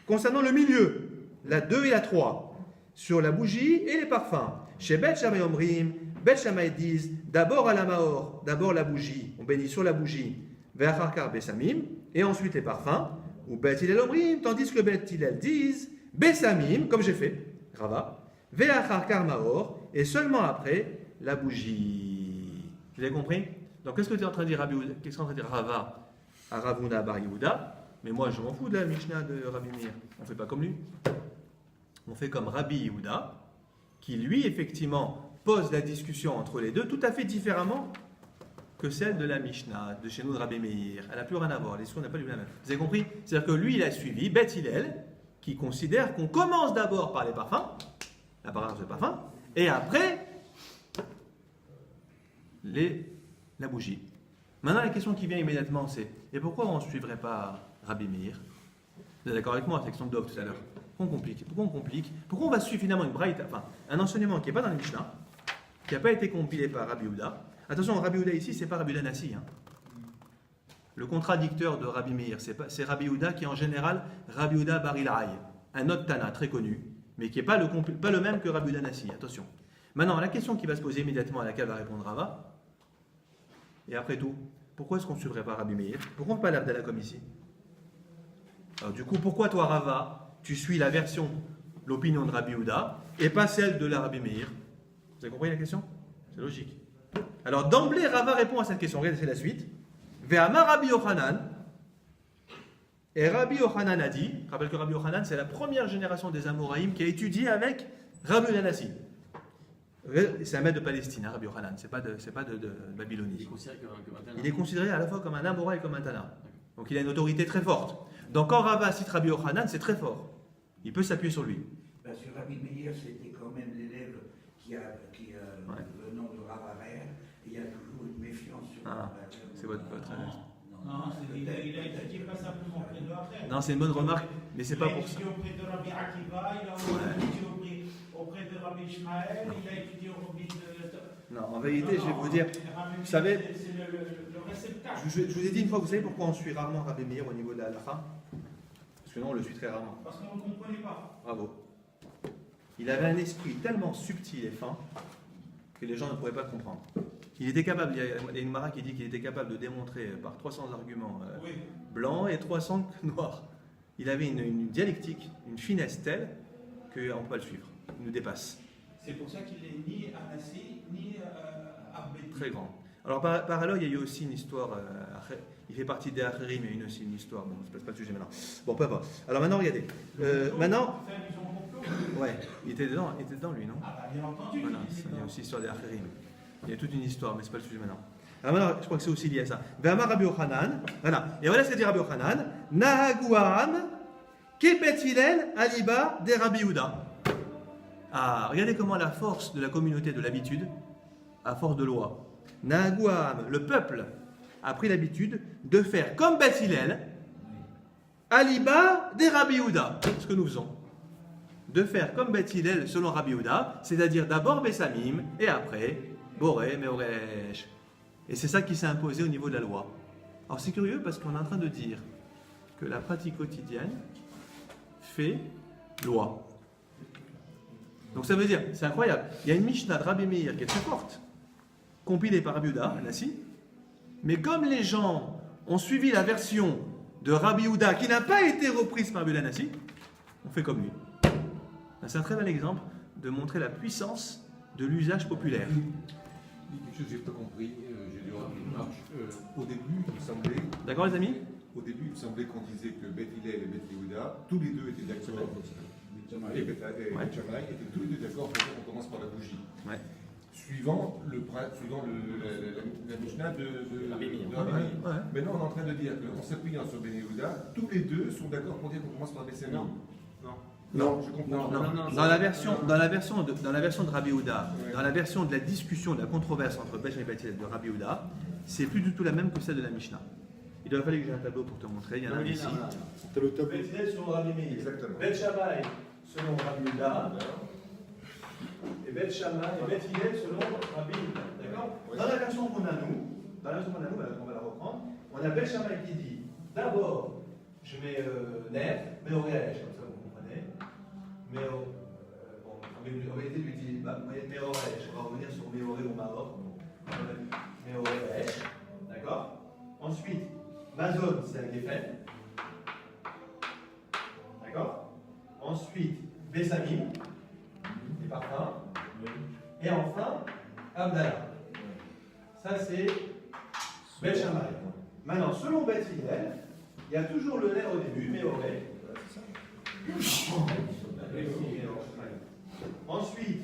concernant le milieu, la 2 et la 3, sur la bougie et les parfums. Chez Bet Shammai Omrim, Bet Shammai disent d'abord Al-Amaor, d'abord la bougie, on bénit sur la bougie. Ve'acharkar Bessamim, et ensuite les parfums, ou Bet Hillel Omrim, tandis que Bet Hillel disent Bessamim, comme j'ai fait, Rava, Ve'acharkar Maor, et seulement après la bougie. Vous avez compris? Donc qu'est-ce que tu es en train de dire, qu'est-ce qu'on est en train de dire Rava à Ravuna Bar Yehuda? Mais moi je m'en fous de la Mishnah de Rabbi Meir. On ne fait pas comme lui. On fait comme Rabbi Yehuda, qui lui effectivement pose la discussion entre les deux tout à fait différemment que celle de la Mishnah, de chez nous de Rabbi Meir. Elle n'a plus rien à voir, les sourds n'ont pas lu la même. Vous avez compris? C'est-à-dire que lui, il a suivi Bet Hillel, qui considère qu'on commence d'abord par les parfums, la paragraphe de parfum, et après, la bougie. Maintenant, la question qui vient immédiatement, c'est et pourquoi on ne suivrait pas Rabbi Meir? Vous êtes d'accord avec moi, la section de Dov tout à l'heure? Pourquoi on complique? Pourquoi on complique? Pourquoi on va suivre finalement une braïta, enfin, un enseignement qui n'est pas dans le Mishnah, qui n'a pas été compilé par Rabbi Houda? Attention, Rabbi Houda ici, c'est pas Rabbi Houda Nassi. Hein. Le contradicteur de Rabbi Meir, c'est Rabbi Houda qui est en général Rabbi Houda Bar Ilai, un autre Tana très connu, mais qui n'est pas le même que Rabbi Houda Nassi. Attention. Maintenant, la question qui va se poser immédiatement, à laquelle va répondre Rava, et après tout, pourquoi est-ce qu'on ne suivrait pas Rabbi Meir? Pourquoi on ne fait pas l'Abdallah comme ici? Alors du coup, pourquoi toi, Rava, tu suis la version, l'opinion de Rabbi Houda, et pas celle de la Rabbi Meir? Vous avez compris la question? C'est logique. Alors d'emblée, Rava répond à cette question. Regardez, c'est la suite. Ve'amar Rabbi Yochanan. Et Rabbi Yochanan a dit, je rappelle que Rabbi Yochanan, c'est la première génération des Amoraïm qui a étudié avec Rabbi Yanassi. C'est un maître de Palestine, hein, Rabbi Yochanan, c'est pas de Babylonie. Il est considéré comme un Tana. Il est considéré à la fois comme un Amora et comme un Tana. Donc il a une autorité très forte. Donc quand Rava cite Rabbi Yochanan, c'est très fort. Il peut s'appuyer sur lui. Parce que Rabbi Meir, c'était quand même l'élève qui a le nom de Ravarer, et il y a toujours une méfiance sur Ravarer. C'est votre Non, il a étudié pas simplement auprès de Ravarer. Non, c'est une bonne remarque, mais c'est pas pour ça. Il a étudié auprès de Rabbi Akiva, il a étudié auprès de Rabbi Ishmael, il a étudié auprès de... Non, en vérité, je vais vous dire, vous savez, c'est le réceptacle. je vous ai dit une fois, vous savez pourquoi on suit rarement Rabbi Meir au niveau de la halakha? Parce que non, on le suit très rarement. Parce qu'on ne comprenait pas. Bravo. Il avait un esprit tellement subtil et fin que les gens ne pourraient pas le comprendre. Il était capable, il y a une Mara qui dit qu'il était capable de démontrer par 300 arguments Oui. blancs et 300 noirs. Il avait une dialectique, une finesse telle qu'on ne peut pas le suivre. Il nous dépasse. C'est pour ça qu'il est ni Anassi, ni Arbeti. Très grand. Alors par alors, il y a eu aussi une histoire, il fait partie des Acherim, il y a aussi une histoire, bon, c'est pas le sujet maintenant. Bon, peu importe. Alors maintenant, regardez. Maintenant, Enfin, ils ont complot. ouais, il était dedans lui, non? Ah bah bien entendu. Voilà, il est il y a dedans. aussi l'histoire des Acherim. Il y a toute une histoire, mais c'est pas le sujet maintenant. Alors maintenant, je crois que c'est aussi lié à ça. Ve'amar Rabbi Yochanan, voilà. Et voilà ce que dit Rabbi Yochanan. Nahaguam, kebet Hillel, aliba de Rabbi Houda. Ah, regardez comment la force de la communauté de l'habitude, à force de loi. Nahaguam, le peuple, a pris l'habitude de faire comme Bet Hillel, aliba de Rabbi Houda. Ce que nous faisons. De faire comme Bet Hillel selon Rabbi Houda, c'est-à-dire d'abord Bessamim et après Boré, Meoresh. Et c'est ça qui s'est imposé au niveau de la loi. Alors c'est curieux parce qu'on est en train de dire que la pratique quotidienne fait loi. Donc ça veut dire, c'est incroyable, il y a une Mishnah de Rabbi Meir qui est très forte, compilée par Rabbi Houda, Nassi, mais comme les gens ont suivi la version de Rabbi Houda qui n'a pas été reprise par Rabbi Houda Nassi, on fait comme lui. C'est un très bel exemple de montrer la puissance de l'usage populaire. Il y a quelque chose que j'ai pas compris, j'ai dû rater une marche. Au début, il me semblait, D'accord les amis? qu'on disait que Beth Hillel et Beth Yehuda, tous les deux étaient d'accord. Et Beth Shammai étaient tous les deux d'accord pour qu'on commence par la bougie. Ouais. Suivant la Mishnah de Rabbi Meir. Rabbi Meir. Ouais. Maintenant, on est en train de dire qu'en s'appuyant sur Ben Yehuda, tous les deux sont d'accord pour dire qu'on commence par Bessamim. Non. Non, je comprends. Non. Dans la version de Rabbi Houda, Ouais. dans la version de la discussion, de la controverse entre Beth et Beth de Rabbi Houda, c'est plus du tout la même que celle de la Mishnah. Il aurait fallu que j'ai un tableau pour te montrer, il y en a un ici. T'as le tableau. Beth Hillel selon Rabbi Meir. Exactement. Beth Shammai selon Rabbi Houda. Et Beth Shammai et Beth Hillel selon Rabbi Houda. D'accord? Ouais. Dans la version qu'on a nous, on va la reprendre, on a Beth Shammai qui dit d'abord je mets Nef, mais au réel, comme ça vous comprenez. Mais en réalité, lui dit Meoresh. On va revenir sur Meoré ou Maor. Meoresh. D'accord? Ensuite, Mazon, c'est un Geffen. D'accord? Ensuite, Bessamim, les parfums. Et enfin, Abdallah. Ça, c'est Beth Shammai. Maintenant, selon Beth Hillel, il y a toujours le nerf au début, Meoré. Ensuite,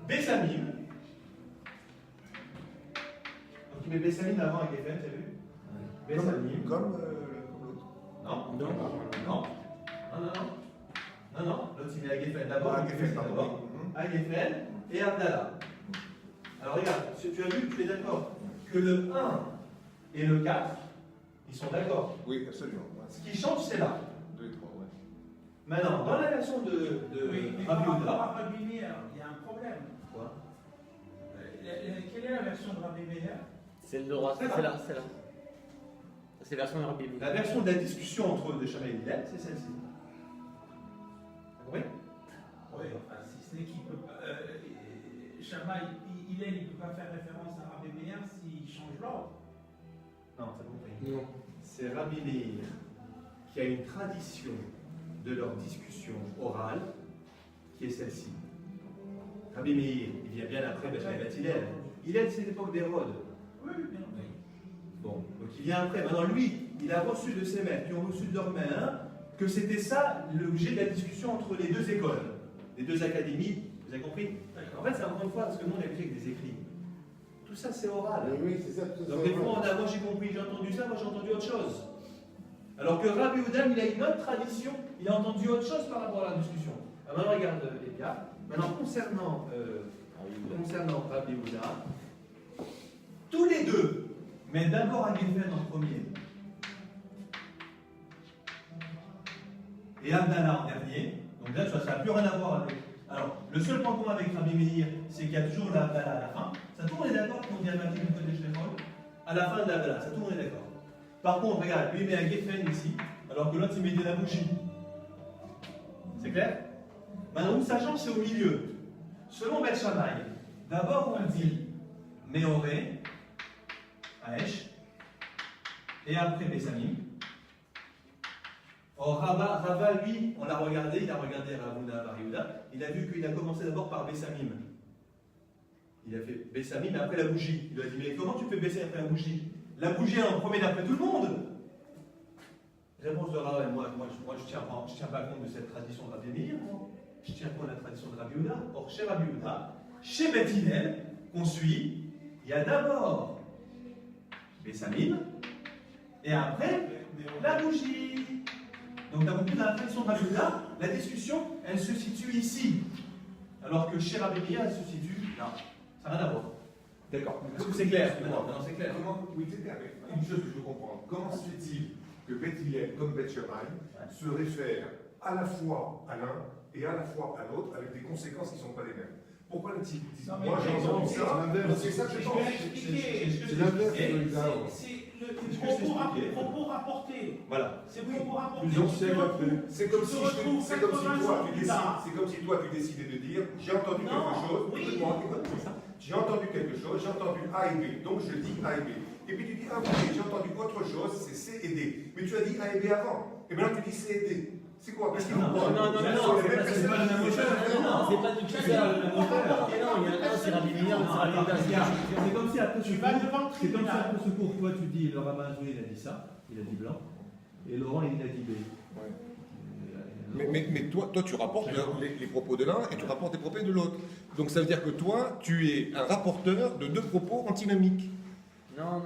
Bessamim. Donc il met Bessamim avant avec Geffen, tu as vu? Bessamim. Comme l'autre. Non. Non. L'autre il met à Geffen d'abord. Ah, Geffen, d'abord. pardon. À Geffen et Abdallah. Alors regarde, tu as vu, tu es d'accord que le 1 et le 4, ils sont d'accord. Oui, absolument. Ce qui change, c'est là. 2 et 3, ouais. Maintenant, dans la version de Oui, mais Rabbi par rapport Yehuda, à Rabbi Meir, il y a un problème. quoi? Quelle est la version de Rabbi Meir? C'est le droit, c'est là. C'est la version de Rabbi Meir. La version de la discussion entre de Shammai et Hillel, c'est celle-ci. Oui. Oui, enfin, si ce n'est qu'il peut pas. Shammai, il ne peut pas faire référence à Rabbi Meir s'il change l'ordre. Non, t'as compris. Non. C'est Rabbi Meir qui a une tradition de leur discussion orale qui est celle-ci. Rabbi Meir, il vient bien après Hillel. Hillel, c'est l'époque d'Hérode. Oui, bien. Bon, donc il vient après. Maintenant, lui, il a reçu de ses maîtres, qui ont reçu de leurs mains, que c'était ça l'objet de la discussion entre les deux écoles, les deux académies. Vous avez compris? En fait, c'est encore une fois, parce que nous, on a écrit avec des écrits. Tout ça, c'est oral. Oui, c'est ça. Donc, des fois, moi, j'ai compris, j'ai entendu ça, moi, j'ai entendu autre chose. Alors que Rabbi Yehuda, il a une autre tradition, il a entendu autre chose par rapport à la discussion. Alors, maintenant, regarde les cas. Maintenant, concernant Rabbi Yehuda, tous les deux, mais d'abord à Geffen en premier, et Abdallah en dernier. Donc là, ça n'a plus rien à voir avec. Alors, le seul point commun avec Rabbi Meir, c'est qu'il y a toujours l'Abdallah à la fin. Ça, tout le monde est d'accord quand on dit Amati du côté de à la fin de l'Abdallah. Ça, tout le monde est d'accord. Par contre, regarde, lui, il met un Geffen ici, alors que l'autre, il mettait la bougie. C'est clair? Maintenant, où ça change, c'est au milieu. Selon Beth Shammai, d'abord, on dit Meoré, Aesh, et après Bessamim. Or, Rava, lui, on l'a regardé, il a regardé Ravuna Bar Yehuda, il a vu qu'il a commencé d'abord par Bessamim. Il a fait Bessamim, après la bougie. Il lui a dit, mais comment tu peux baisser après la bougie? La bougie est en premier d'après tout le monde. Réponse de Rava, moi je tiens pas compte de cette tradition de Rabbi Meir, je tiens compte de la tradition de Rabbi Yehuda. Or, chez Rabbi Yehuda, chez Beth Hillel, qu'on suit, il y a d'abord Bessamim, et après la bougie. Donc, tu as compris, dans la tradition de Rabbi Yehuda, la discussion, elle se situe ici. Alors que chez Rabbi Meir, elle se situe là. Ça n'a rien à voir. D'accord. Est-ce que c'est clair? Non, c'est clair. Oui, c'est clair. Mais une chose que je veux comprendre. Comment se fait-il que Beth Hillel, comme Beth Shammai, se réfèrent à la fois à l'un et à la fois à l'autre avec des conséquences qui ne sont pas les mêmes? Pourquoi le type dit moi j'ai entendu ça, c'est ça que je pense. C'est l'inverse de Yehuda. C'est le propos rapporté. Voilà. C'est le propos rapporté. C'est comme si toi tu décidais de dire j'ai entendu quelque chose, j'ai entendu quelque chose, j'ai entendu A et B, donc je dis A et B. Et puis tu dis ah oui, j'ai entendu autre chose, c'est C et D. Mais tu as dit A et B avant. Et maintenant tu dis C et D. C'est quoi? Parce qu'ils Non, c'est pas le même auteur. Non, c'est pas du tout ça le même auteur. Non, il y en a un, c'est Rabbi Meir, c'est Rabbi Yehuda. C'est comme si après Tu vas devant le c'est comme si tribunal. après ce cours, toi tu dis le rabbin Zoé, il a dit ça, il a dit blanc, et Laurent il a dit B. Mais toi, tu rapportes les propos de l'un et tu rapportes les propos de l'autre. Donc ça veut dire que toi, tu es un rapporteur de deux propos antinomiques. Non.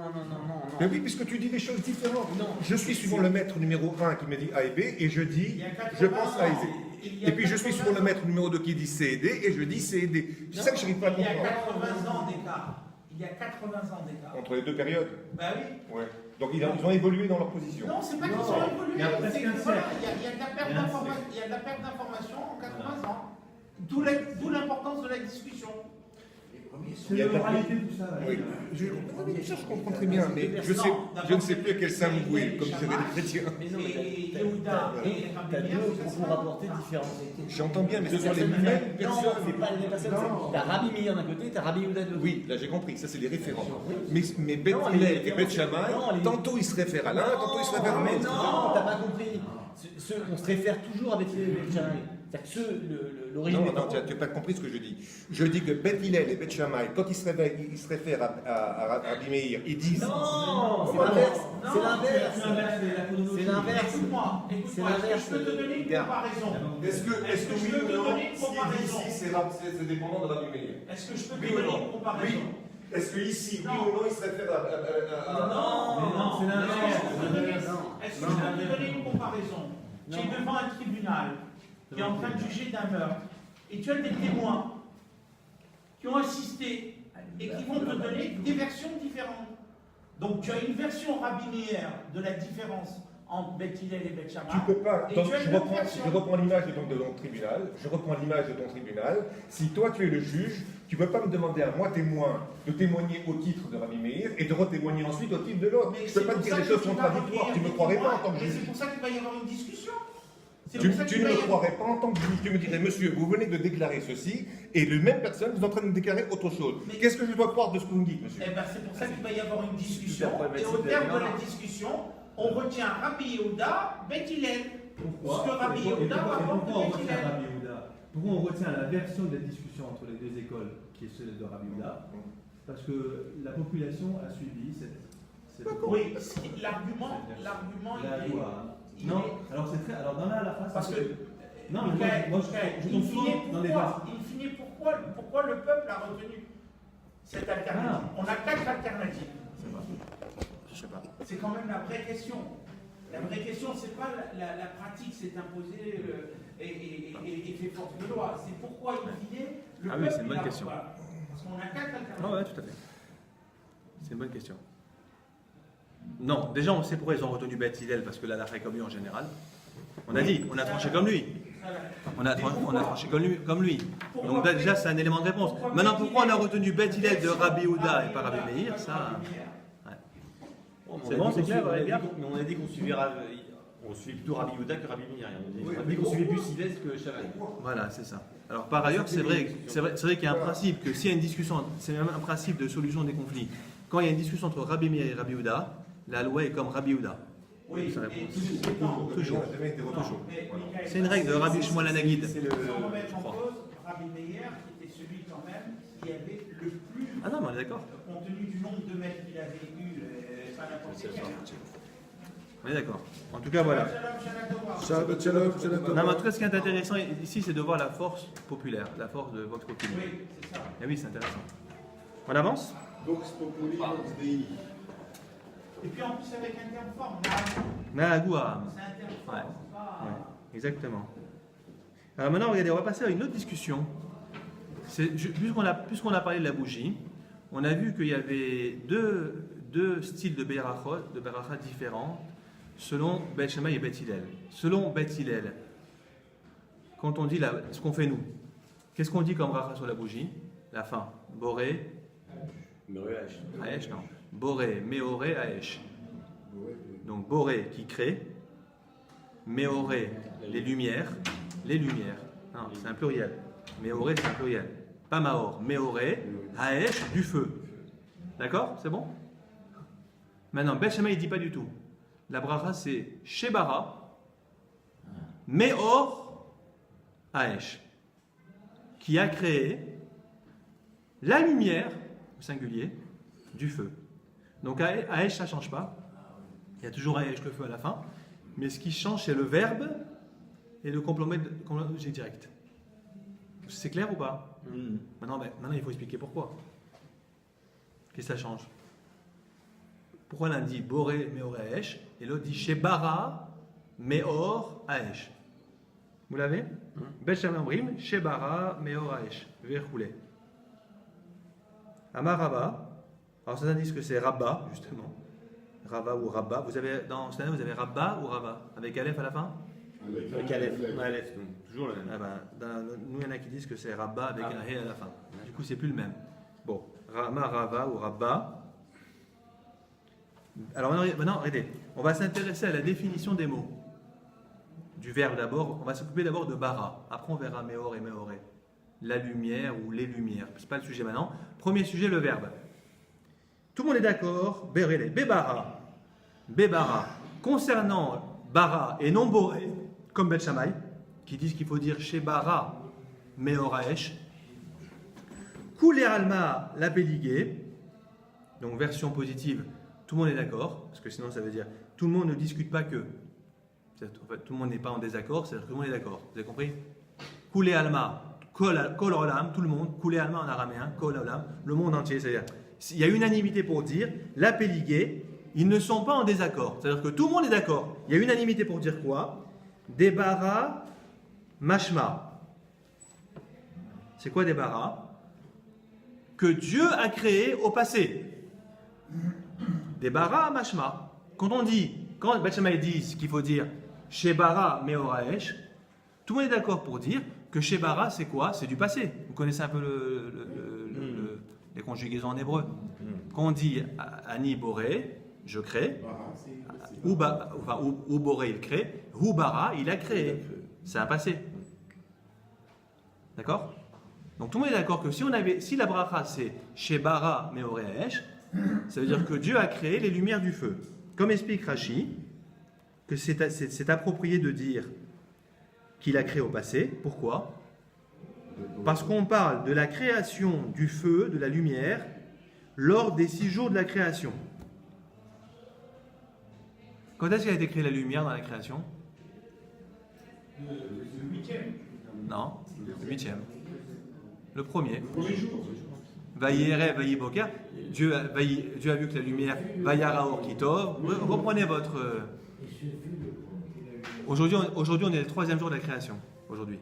Mais oui, puisque tu dis des choses différentes. Non. Je suis suivant le maître numéro 1 qui me dit A et B, et je dis, Il y a 80 je pense A et ans. B. Et puis je suis suivant le maître numéro 2 qui dit C et D, et je dis C et D. C'est ça que je n'arrive pas à Il y a comprendre. 80 ans d'écart. Il y a 80 ans d'écart. Entre les deux périodes. Ben oui. Ouais. Donc ils ont évolué dans leur position. Non, c'est pas qu'ils Non, sont évolués. il y a presque c'est un que, voilà, siècle. il y a de la perte Il y a un d'information. Il y a de la perte d'information en 80 ans. D'où l'importance de la discussion. C'est la moralité tout ça. Oui, ça je comprends très bien, mais je ne sais plus à quel saint nous vouer, comme diraient les chrétiens. Mais non, Et mais Yehuda et t'as Rabbi Meir, deux c'est propos ça. rapportés différents. J'entends bien, mais ce Deux sont les personnes mêmes différentes. personnes. Non, c'est pas les mêmes personnes. T'as Rabbi Meir d'un côté, t'as Rabbi Yehuda de l'autre. Oui, là j'ai compris, ça c'est les référents. Mais Beth Non, les Hillel et référents, Beth c'est- Shammai, non, les- tantôt ils se réfèrent à l'un, tantôt ils se réfèrent à Mais l'autre. non, t'as pas compris. On se réfère toujours à Beth Hillel et Beth Shammai. C'est-à-dire que l'origine Non, des non, paroles- tu n'as pas compris ce que je dis. Je dis que Beth Hillel et Beth Shammai, quand ils se réveillent, ils se réfèrent à Rabbi Meir, ils disent. Non, c'est Comment l'inverse. Non, C'est l'inverse. C'est C'est l'inverse. Écoute-moi, C'est est-ce que l'inverse, je peux te donner une gars. comparaison? Est-ce que oui je peux ou te non, donner une s'il comparaison? dit ici, c'est dépendant de Rabbi Meir? Est-ce que je peux te Oui ou donner non? une comparaison? Oui. Est-ce que ici, oui Non. ou non, il se réfère à. non, c'est l'inverse. Est-ce que je peux te donner une comparaison? Tu es devant un tribunal qui est en train de juger d'un meurtre et tu as des témoins qui ont assisté et qui vont te donner des versions différentes. Donc tu as une version Rabbi Meir de la différence entre Beth Hillel et Beth Shammai. Tu peux pas. Et Donc, tu as je une autre reprends version. l'image de ton tribunal. Je reprends l'image de ton tribunal. Si toi tu es le juge, tu peux pas me demander à moi témoin de témoigner au titre de Rabbi Meir et de retémoigner ensuite au titre de l'autre. Mais Je peux c'est pas te pour dire ça des que choses tu vas contradictoires. Tu me revenir croirais avec pas en moi, tant que mais juge. c'est pour ça qu'il va y avoir une discussion. C'est Tu pour ça ne qu'il va y me avoir- croirais pas en tant que juge. Tu me dirais, monsieur, vous venez de déclarer ceci et la même personne vous est en train de déclarer autre chose. Mais- Qu'est-ce que je dois croire de ce que vous me dites, monsieur? Eh ben, c'est pour ça qu'il va y avoir une discussion. Tout à fait, Et au mais terme c'est- de la discussion, on retient Rabbi Yehuda, Beth Hillel. Pourquoi Parce que Rabbi Et Yehuda pourquoi rapporte on Beth retient Hillel. Rabbi Yehuda? Pourquoi on retient la version de la discussion entre les deux écoles, qui est celle de Rabbi Yehuda? Parce que la population a suivi cette Oui, l'argument, la il est. loi. il Non, est- alors c'est très. Alors dans la phrase. Parce que. Non, mais Michael, moi, je in tombe fine, souvent dans les bases. pourquoi le peuple a retenu cette alternative? On a 4 alternatives. Je sais pas. C'est quand même la vraie question. La vraie question, c'est pas la pratique s'est imposée et fait force de loi. C'est pourquoi, in fine, le Ah peuple. oui, c'est une bonne il a- question. voilà. Parce qu'on a 4 alternatives. Ah ouais, tout à fait. C'est une bonne question. Non, déjà on sait pourquoi ils ont retenu Beth Hillel, parce que là, la comme lui en général. On a dit, on a tranché comme lui. On a tranché comme lui. Donc déjà, c'est un élément de réponse. Maintenant, pourquoi on a retenu Beth Hillel de Rabbi Yehuda et pas Rabbi Meir, ça. C'est bon, c'est clair, on a bien. dit mais on a dit qu'on suivait on suivait plutôt Rabbi Yehuda que Rabbi Meir. On a dit qu'on suivait plus Hillel que Shammai. Voilà, c'est ça. Alors par ailleurs, c'est vrai qu'il y a un principe que s'il y a une discussion, c'est même un principe de solution des conflits. Quand il y a une discussion entre Rabbi Meir et Rabbi Yehuda, la loi est comme Rabbi Yehuda. Oui, Ça mais répond. Toujours. Jamais été retenu. C'est une règle de Rabbi Shmuel Hanagid. C'est le. Sans remettre en cause Rabbi Meir, qui était celui quand même qui avait le plus, Ah non, mais on est d'accord. compte tenu du nombre de maîtres qu'il avait eu, pas n'importe quel. On est d'accord. En tout cas, voilà. Shabbat shalom, shalom. Non, mais en tout cas, ce qui est intéressant ici, c'est de voir la force populaire, la force de Vox Populi. Oui, c'est ça. Et oui, c'est intéressant. On avance? Vox populi, vox dei. Et puis en plus avec un terme fort, Nahagou Aram. c'est un terme fort, Ouais. c'est pas... Ouais, exactement. Alors maintenant, regardez, on va passer à une autre discussion. Puisqu'on a parlé de la bougie, on a vu qu'il y avait deux styles de Berachot différents selon Beth Shammai et Beth Hillel. Selon Beth Hillel, quand on dit ce qu'on fait nous, qu'est-ce qu'on dit comme bracha sur la bougie? La fin. Boré, Aesh, non. Boré, Meoré, Aesh. Donc Boré qui crée, Meoré, les lumières. Non, c'est un pluriel. Meoré, c'est un pluriel. Pas Maor, Meoré, Aesh, du feu. D'accord? C'est bon? Maintenant, Beth Shammai, il ne dit pas du tout. La bracha, c'est Shebara, Meor, Aesh, qui a créé la lumière, au singulier, du feu. Donc Aesh, ça ne change pas. Il y a toujours Aesh, le feu à la fin. Mais ce qui change, c'est le verbe et le complément d'objet direct. C'est clair ou pas? Maintenant, il faut expliquer pourquoi. Qu'est-ce que ça change? Pourquoi l'un dit Boré, Meor, Aesh et l'autre dit Shebara, Meor, Aesh? Vous l'avez? Beth Shammai Omrim, Shebara, Meor, Aesh. Verroulé. Amar Rabba. Alors ça indique que c'est Rabba, justement. Rabba ou Rabba. Vous avez, dans ce vous avez Rabba ou Rabba? Avec Aleph à la fin? Avec Aleph. Donc toujours le même. Ah ben, nous, il y en a qui disent que c'est Rabba avec un He à la fin. Du coup, c'est plus le même. Bon, Rama, Rava ou Rabba. Alors maintenant, regardez, on va s'intéresser à la définition des mots. Du verbe d'abord, on va s'occuper d'abord de bara. Après, on verra Meor et Meoré. La lumière ou les lumières. Ce n'est pas le sujet maintenant. Premier sujet, le verbe. Tout le monde est d'accord. Berele, Bebara. Bebara. Concernant bara et non boré, comme Beth Shammai, qui disent qu'il faut dire Shebara, Meoraesh. Koulé Alma, la Béligé. Donc version positive, tout le monde est d'accord, parce que sinon ça veut dire tout le monde ne discute pas que. En fait, tout le monde n'est pas en désaccord, c'est-à-dire que tout le monde est d'accord. Vous avez compris? Koulé Alma, Kol Olam, tout le monde. Koulé Alma en araméen, Kol Olam, le monde entier. C'est-à-dire, il y a unanimité pour dire la Béligé, ils ne sont pas en désaccord. C'est-à-dire que tout le monde est d'accord. Il y a unanimité pour dire quoi? Debara Mashma. C'est quoi Debara? Que Dieu a créé au passé. des bara mashma. Quand Bet Shammai disent qu'il faut dire Shebara Meoraesh, tout le monde est d'accord pour dire que Shebara c'est quoi? C'est du passé. Vous connaissez un peu les conjugaisons en hébreu. Quand on dit Ani Boré, je crée, ou Boré il crée, ou Bara il a créé. C'est un passé. D'accord? Donc tout le monde est d'accord que si la bracha c'est Shebara Meoraesh, ça veut dire que Dieu a créé les lumières du feu. Comme explique Rashi, que c'est approprié de dire qu'il a créé au passé. Pourquoi? Parce qu'on parle de la création du feu, de la lumière, lors des 6 jours de la création. Quand est-ce qu'a été créée la lumière dans la création? Le 8e. Non, le 8e. Le premier. Vaïere, Vaïboker. Dieu a vu que la lumière, Vaïaraor Kitov. Reprenez votre. Aujourd'hui, on est le 3e jour de la création. Aujourd'hui.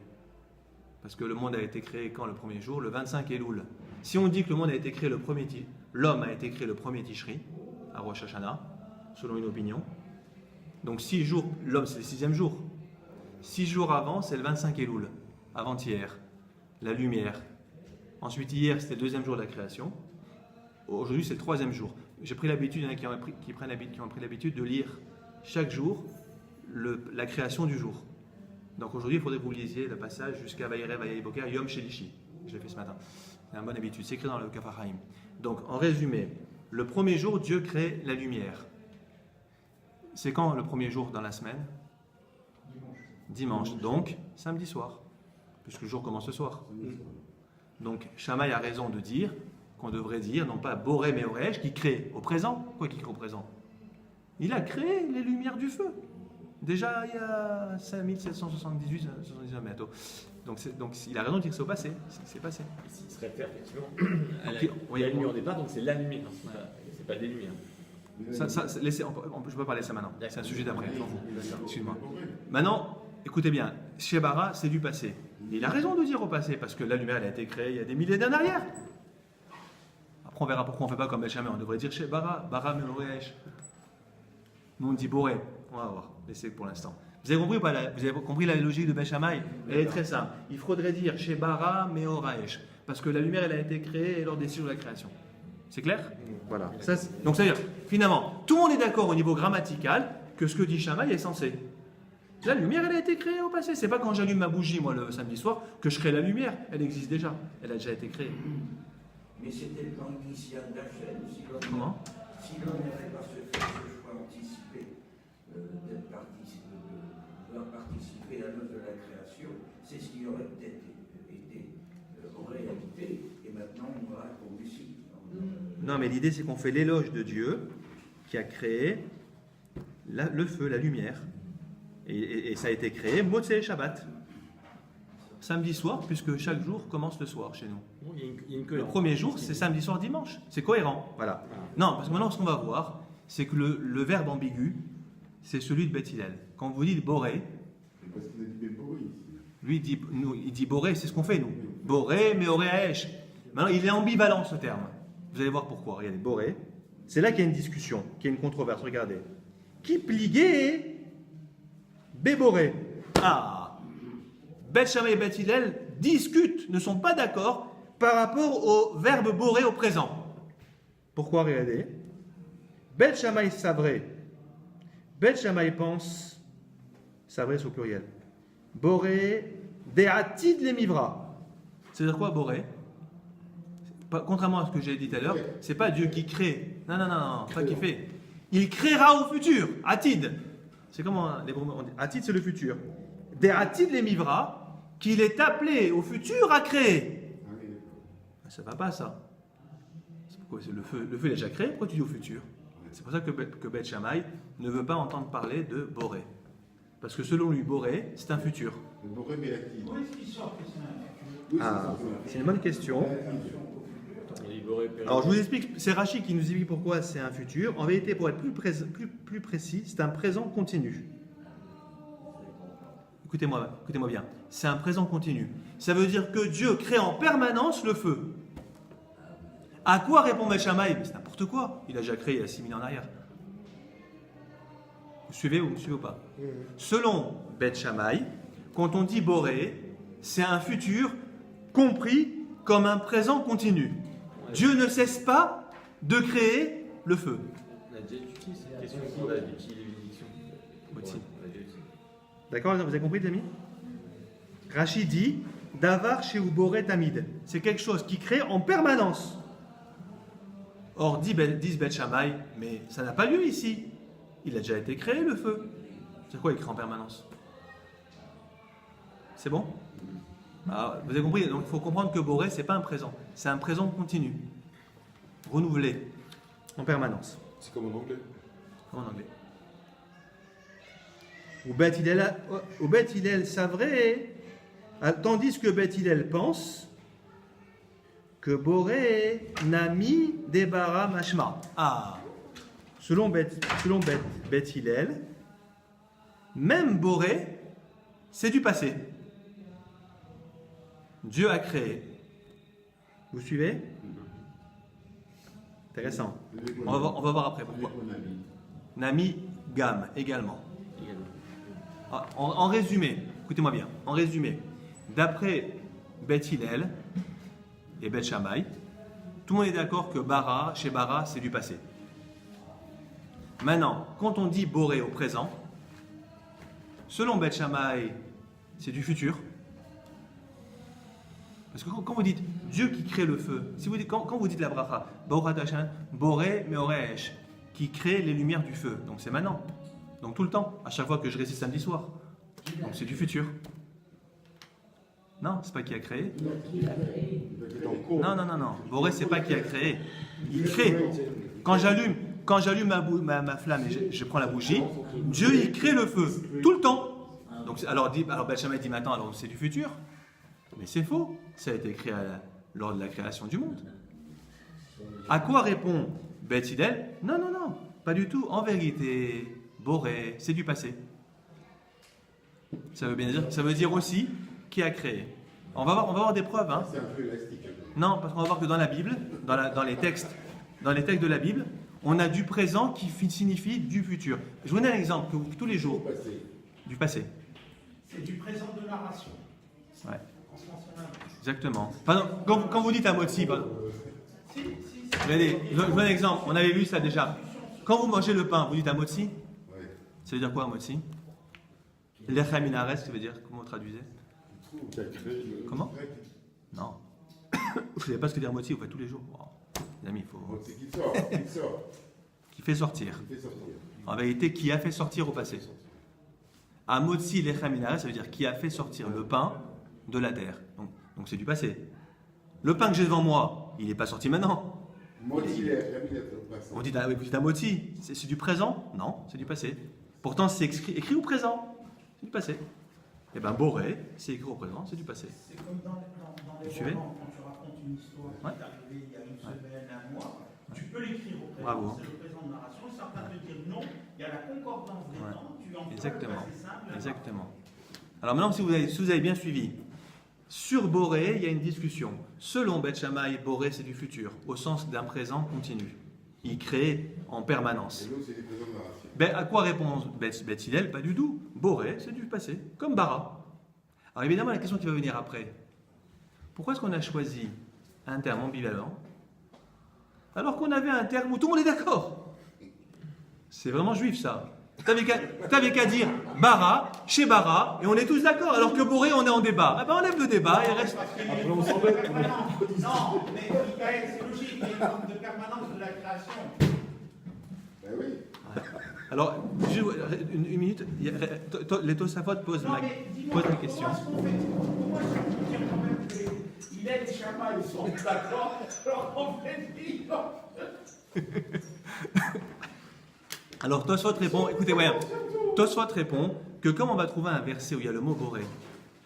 Parce que le monde a été créé quand le premier jour? Le 25 Elul. Si on dit que le monde a été créé l'homme a été créé le premier Tishri, à Rosh Hashanah, selon une opinion. Donc 6 jours, l'homme c'est le 6e jour. 6 jours avant, c'est le 25 Elul, avant-hier. La lumière. Ensuite, hier, c'était le 2e jour de la création. Aujourd'hui, c'est le 3e jour. J'ai pris l'habitude, il y en a qui ont pris l'habitude de lire chaque jour la création du jour. Donc aujourd'hui, il faudrait que vous lisiez le passage jusqu'à Vaïre, Vaïboker, Yom Shelishi. Je l'ai fait ce matin. C'est une bonne habitude. C'est écrit dans le Kaf HaChaim. Donc, en résumé, le premier jour, Dieu crée la lumière. C'est quand le premier jour dans la semaine? Dimanche. Donc, samedi soir. Puisque le jour commence ce soir. Donc, Shammai a raison de dire qu'on devrait dire, non pas Boré Meoresh, qui crée au présent. Quoi qui crée au présent? Il a créé les lumières du feu. Déjà, il y a 5778, 79 bientôt. Donc, il a raison de dire que c'est au passé. C'est passé. Il se réfère effectivement à la lumière au départ, donc c'est la lumière. C'est pas des lumières. Je peux parler de ça maintenant. C'est un sujet d'après. Excuse-moi. Maintenant, écoutez bien. Shebara, c'est du passé. Et il a raison de dire au passé, parce que la lumière, elle a été créée il y a des milliers d'années en arrière. Après, on verra pourquoi on ne fait pas comme Béchamé. On devrait dire Shebara, Bara Meoresh. Nous, on dit Boré. On va voir. Laissez pour l'instant. Vous avez compris ou pas vous avez compris la logique de Béchamay? Elle est très simple. Il faudrait dire Shebara Meoraesh. Parce que la lumière, elle a été créée lors des 6 jours de la création. C'est clair? Voilà. Donc, c'est-à-dire, finalement, tout le monde est d'accord au niveau grammatical que ce que dit Shammai est censé. La lumière, elle a été créée au passé. C'est pas quand j'allume ma bougie, moi, le samedi soir, que je crée la lumière. Elle existe déjà. Elle a déjà été créée. Mais c'était le plan initial d'Hachem. Comment? Si l'on n'avait pas fait ce choix anticipé de participer à l'œuvre de la création, c'est ce qui aurait peut-être été en réalité, et maintenant on va comme ici. Non, mais l'idée, c'est qu'on fait l'éloge de Dieu qui a créé le feu, la lumière. Et ça a été créé Motzei Shabbat. Samedi soir, puisque chaque jour commence le soir chez nous. Il y a une Le premier jour, c'est samedi soir, dimanche. C'est cohérent. Voilà. Non, parce que maintenant, ce qu'on va voir, c'est que le verbe ambigu, c'est celui de Beth Hillel. Quand vous dites Boré, Parce qu'il a dit Boré ici. lui, il dit Boré, c'est ce qu'on fait, nous. Boré, Meoreaesh. Maintenant, il est ambivalent, ce terme. Vous allez voir pourquoi. Regardez, Boré. C'est là qu'il y a une discussion, qu'il y a une controverse. Regardez. Qui pliguait Béboré. Ah, Beth Shammai et Beth Hillel discutent, ne sont pas d'accord par rapport au verbe boré au présent. Pourquoi? Regardez. Beth Shammai savré. Beth Shammai pense, savré c'est au pluriel. Boré, de'atid le mivra. C'est-à-dire quoi boré? Contrairement à ce que j'ai dit tout à l'heure, c'est pas Dieu qui crée. Non, pas qui fait. Il créera au futur. Atid. C'est comment les Romains on dit. Atid, c'est le futur. De'atid le mivra, qu'il est appelé au futur à créer. Ça va pas, ça. C'est pourquoi le feu est déjà créé, pourquoi tu dis au futur? C'est pour ça que Beth Shammai ne veut pas entendre parler de Boré. Parce que selon lui, Boré, c'est un futur. Boré, mais actif. Où est-ce qu'il sort que c'est un futur? C'est une bonne question. Alors je vous explique, c'est Rashi qui nous explique pourquoi c'est un futur. En vérité, pour être plus précis, c'est un présent continu. Écoutez-moi bien, c'est un présent continu. Ça veut dire que Dieu crée en permanence le feu. À quoi répond Bet Shammai? C'est n'importe quoi. Il a déjà créé il y a 6000 ans en arrière. Vous suivez ou pas? Selon Bet Shammai, quand on dit Boré, c'est un futur compris comme un présent continu. Dieu ne cesse pas de créer le feu. On a déjà étudié cette question sur la bénédiction. Motzi. D'accord, vous avez compris, les amis? Rachid dit Davar chez Boré Tamid. C'est quelque chose qui crée en permanence. Or, disent Bet Shammai, mais ça n'a pas lieu ici. Il a déjà été créé, le feu. C'est quoi, il crée en permanence? C'est bon? Alors, vous avez compris, donc il faut comprendre que Boré, ce n'est pas un présent. C'est un présent continu. Renouvelé. En permanence. C'est comme en anglais. Comme en anglais. Ou Bet Hillel savrait, tandis que Bet Hillel pense que Boré n'a mis Debara Mashma. Ah! Selon Bet Hillel, même Boré, c'est du passé. Dieu a créé. Vous suivez? Intéressant. On va voir après pourquoi. Nami Gam également. En résumé, écoutez-moi bien, en résumé, d'après Bet Hillel et Bet Shammai, tout le monde est d'accord que chez Bara, c'est du passé. Maintenant, quand on dit Boré au présent, selon Bet Shammai, c'est du futur. Parce que quand vous dites Dieu qui crée le feu, quand vous dites la bracha, Boré Meoresh, qui crée les lumières du feu, donc c'est maintenant. Donc tout le temps, à chaque fois que je récite samedi soir. Donc c'est du futur. Non, c'est pas qui a créé. Non. Boré, c'est pas qui a créé. Il crée. Quand j'allume ma flamme et je prends la bougie, Dieu il crée le feu tout le temps. Donc alors Bet Shammai dit maintenant, alors c'est du futur. Mais c'est faux. Ça a été créé lors de la création du monde. À quoi répond Bet Hillel? Non, pas du tout. En vérité, Boré, c'est du passé. Ça veut dire aussi qui a créé. On va voir des preuves. Hein. C'est un peu élastique. Non, parce qu'on va voir que dans la Bible, dans les textes de la Bible, on a du présent qui signifie du futur. Je vous donne un exemple tous les jours. Du passé. C'est du présent de narration. Ouais. En ce sens-là. Exactement. Pardon, quand vous dites à Motsi, pardon. Regardez, je vous donne un exemple. On avait vu ça déjà. Quand vous mangez le pain, vous dites à Motsi. Ça veut dire quoi, Motsi? Lechem inares, ça veut dire, comment vous traduisez? Comment? Non. Vous ne savez pas ce que dire Motsi, vous faites tous les jours. Wow. Les amis, il faut. C'est qui sort. Qui fait sortir. En vérité, qui a fait sortir au passé. À Motsi Lechem inares, ça veut dire qui a fait sortir le pain de la terre. Donc c'est du passé. Le pain que j'ai devant moi, il n'est pas sorti maintenant. Vous dites à Motsi, c'est du présent? Non, c'est du passé. Pourtant, c'est écrit au présent. C'est du passé. Et bien, Boré, c'est écrit au présent, c'est du passé. C'est comme dans les romans, quand tu racontes une histoire qui est arrivée il y a une semaine, un mois, tu peux l'écrire au présent, Bravo. c'est le présent de narration, certains te dire non, il y a la concordance des temps, tu en Exactement. c'est simple. Exactement. Alors maintenant, si vous avez bien suivi, sur Boré, il y a une discussion. Selon Bet Shammai, Boré, c'est du futur, au sens d'un présent continu. Il crée en permanence. Et nous, c'est des présents de narration. À quoi répond Bet Hillel? Pas du tout. Boré, c'est du passé, comme Bara. Alors évidemment, la question qui va venir après, pourquoi est-ce qu'on a choisi un terme ambivalent alors qu'on avait un terme où tout le monde est d'accord? C'est vraiment juif ça. T'avais qu'à dire Bara, chez Bara, et on est tous d'accord, alors que Boré, on est en débat. Ah ben enlève le débat et reste. Après, on s'embête. Non, mais Michael, c'est logique, il y a une forme de permanence de la création. Ben oui. Alors, une minute, les Tosafot posent la question. Pourquoi est-ce qu'on peut dire quand même que il est et Shammai, ils sont d'accord, alors qu'on fait Alors Tosfot répond, écoutez, ouais, Tosfot répond que comme on va trouver un verset où il y a le mot Boré,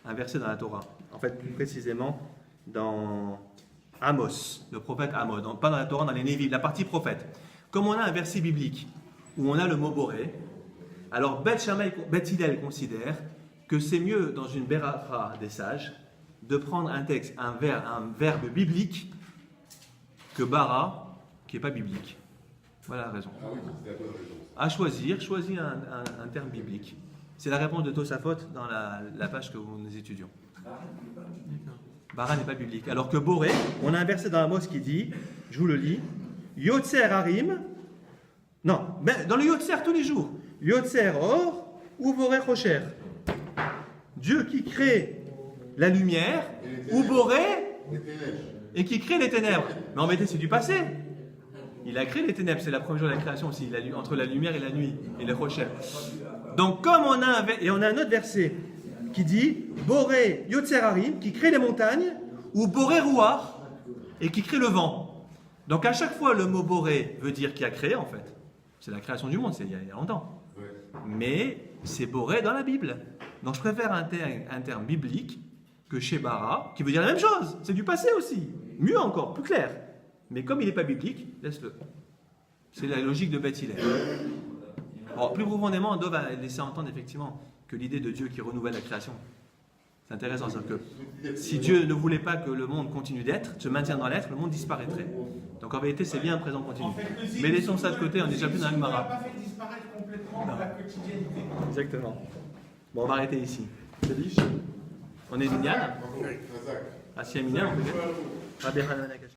un verset dans la Torah, en fait plus précisément dans Amos, le prophète Amos, pas dans la Torah, dans les Névim, la partie prophète. Comme on a un verset biblique où on a le mot Boré, alors Bet Hillel considère que c'est mieux dans une beracha des sages de prendre un texte, un verbe biblique que bara, qui n'est pas biblique. Voilà la raison. Ah oui, c'est la bonne raison. À choisir, choisis un terme biblique. C'est la réponse de Tosafot dans la page que nous étudions. Bara n'est pas biblique. Alors que Boré, on a un verset dans Amos qui dit, je vous le lis, Yotzer Harim, non, mais dans le Yotzer tous les jours, Yotzer Or ou Boré Rocher. Dieu qui crée la lumière, ou Boré, Les ténèbres. et qui crée les ténèbres. Mais en vérité, c'est du passé. Il a créé les ténèbres, c'est la première jour de la création aussi, entre la lumière et la nuit, et les rochers. Donc, comme on a un autre verset qui dit Boré Yotzer Harim, qui crée les montagnes, ou Boré Ruach, et qui crée le vent. Donc, à chaque fois, le mot Boré veut dire qui a créé, en fait. C'est la création du monde, c'est il y a longtemps. Ouais. Mais c'est Boré dans la Bible. Donc, je préfère un terme biblique que chez Bara, qui veut dire la même chose. C'est du passé aussi. Mieux encore, plus clair. Mais comme il n'est pas biblique, laisse-le. C'est la logique de Beth Hillel. Bon, plus profondément, Dov va laisser entendre effectivement que l'idée de Dieu qui renouvelle la création, c'est intéressant. C'est-à-dire que si Dieu ne voulait pas que le monde continue d'être, se maintienne dans l'être, le monde disparaîtrait. Donc en vérité, c'est bien un présent continu. En fait, Mais laissons ça de côté, on est déjà plus dans le On n'a Gemara. pas fait disparaître complètement de la quotidienneté. Exactement. Bon, on va arrêter ici. C'est liche. On est Minyan. Razak. Ah, si, à Minyan, on peut dire. Rabbi Hanan Akash.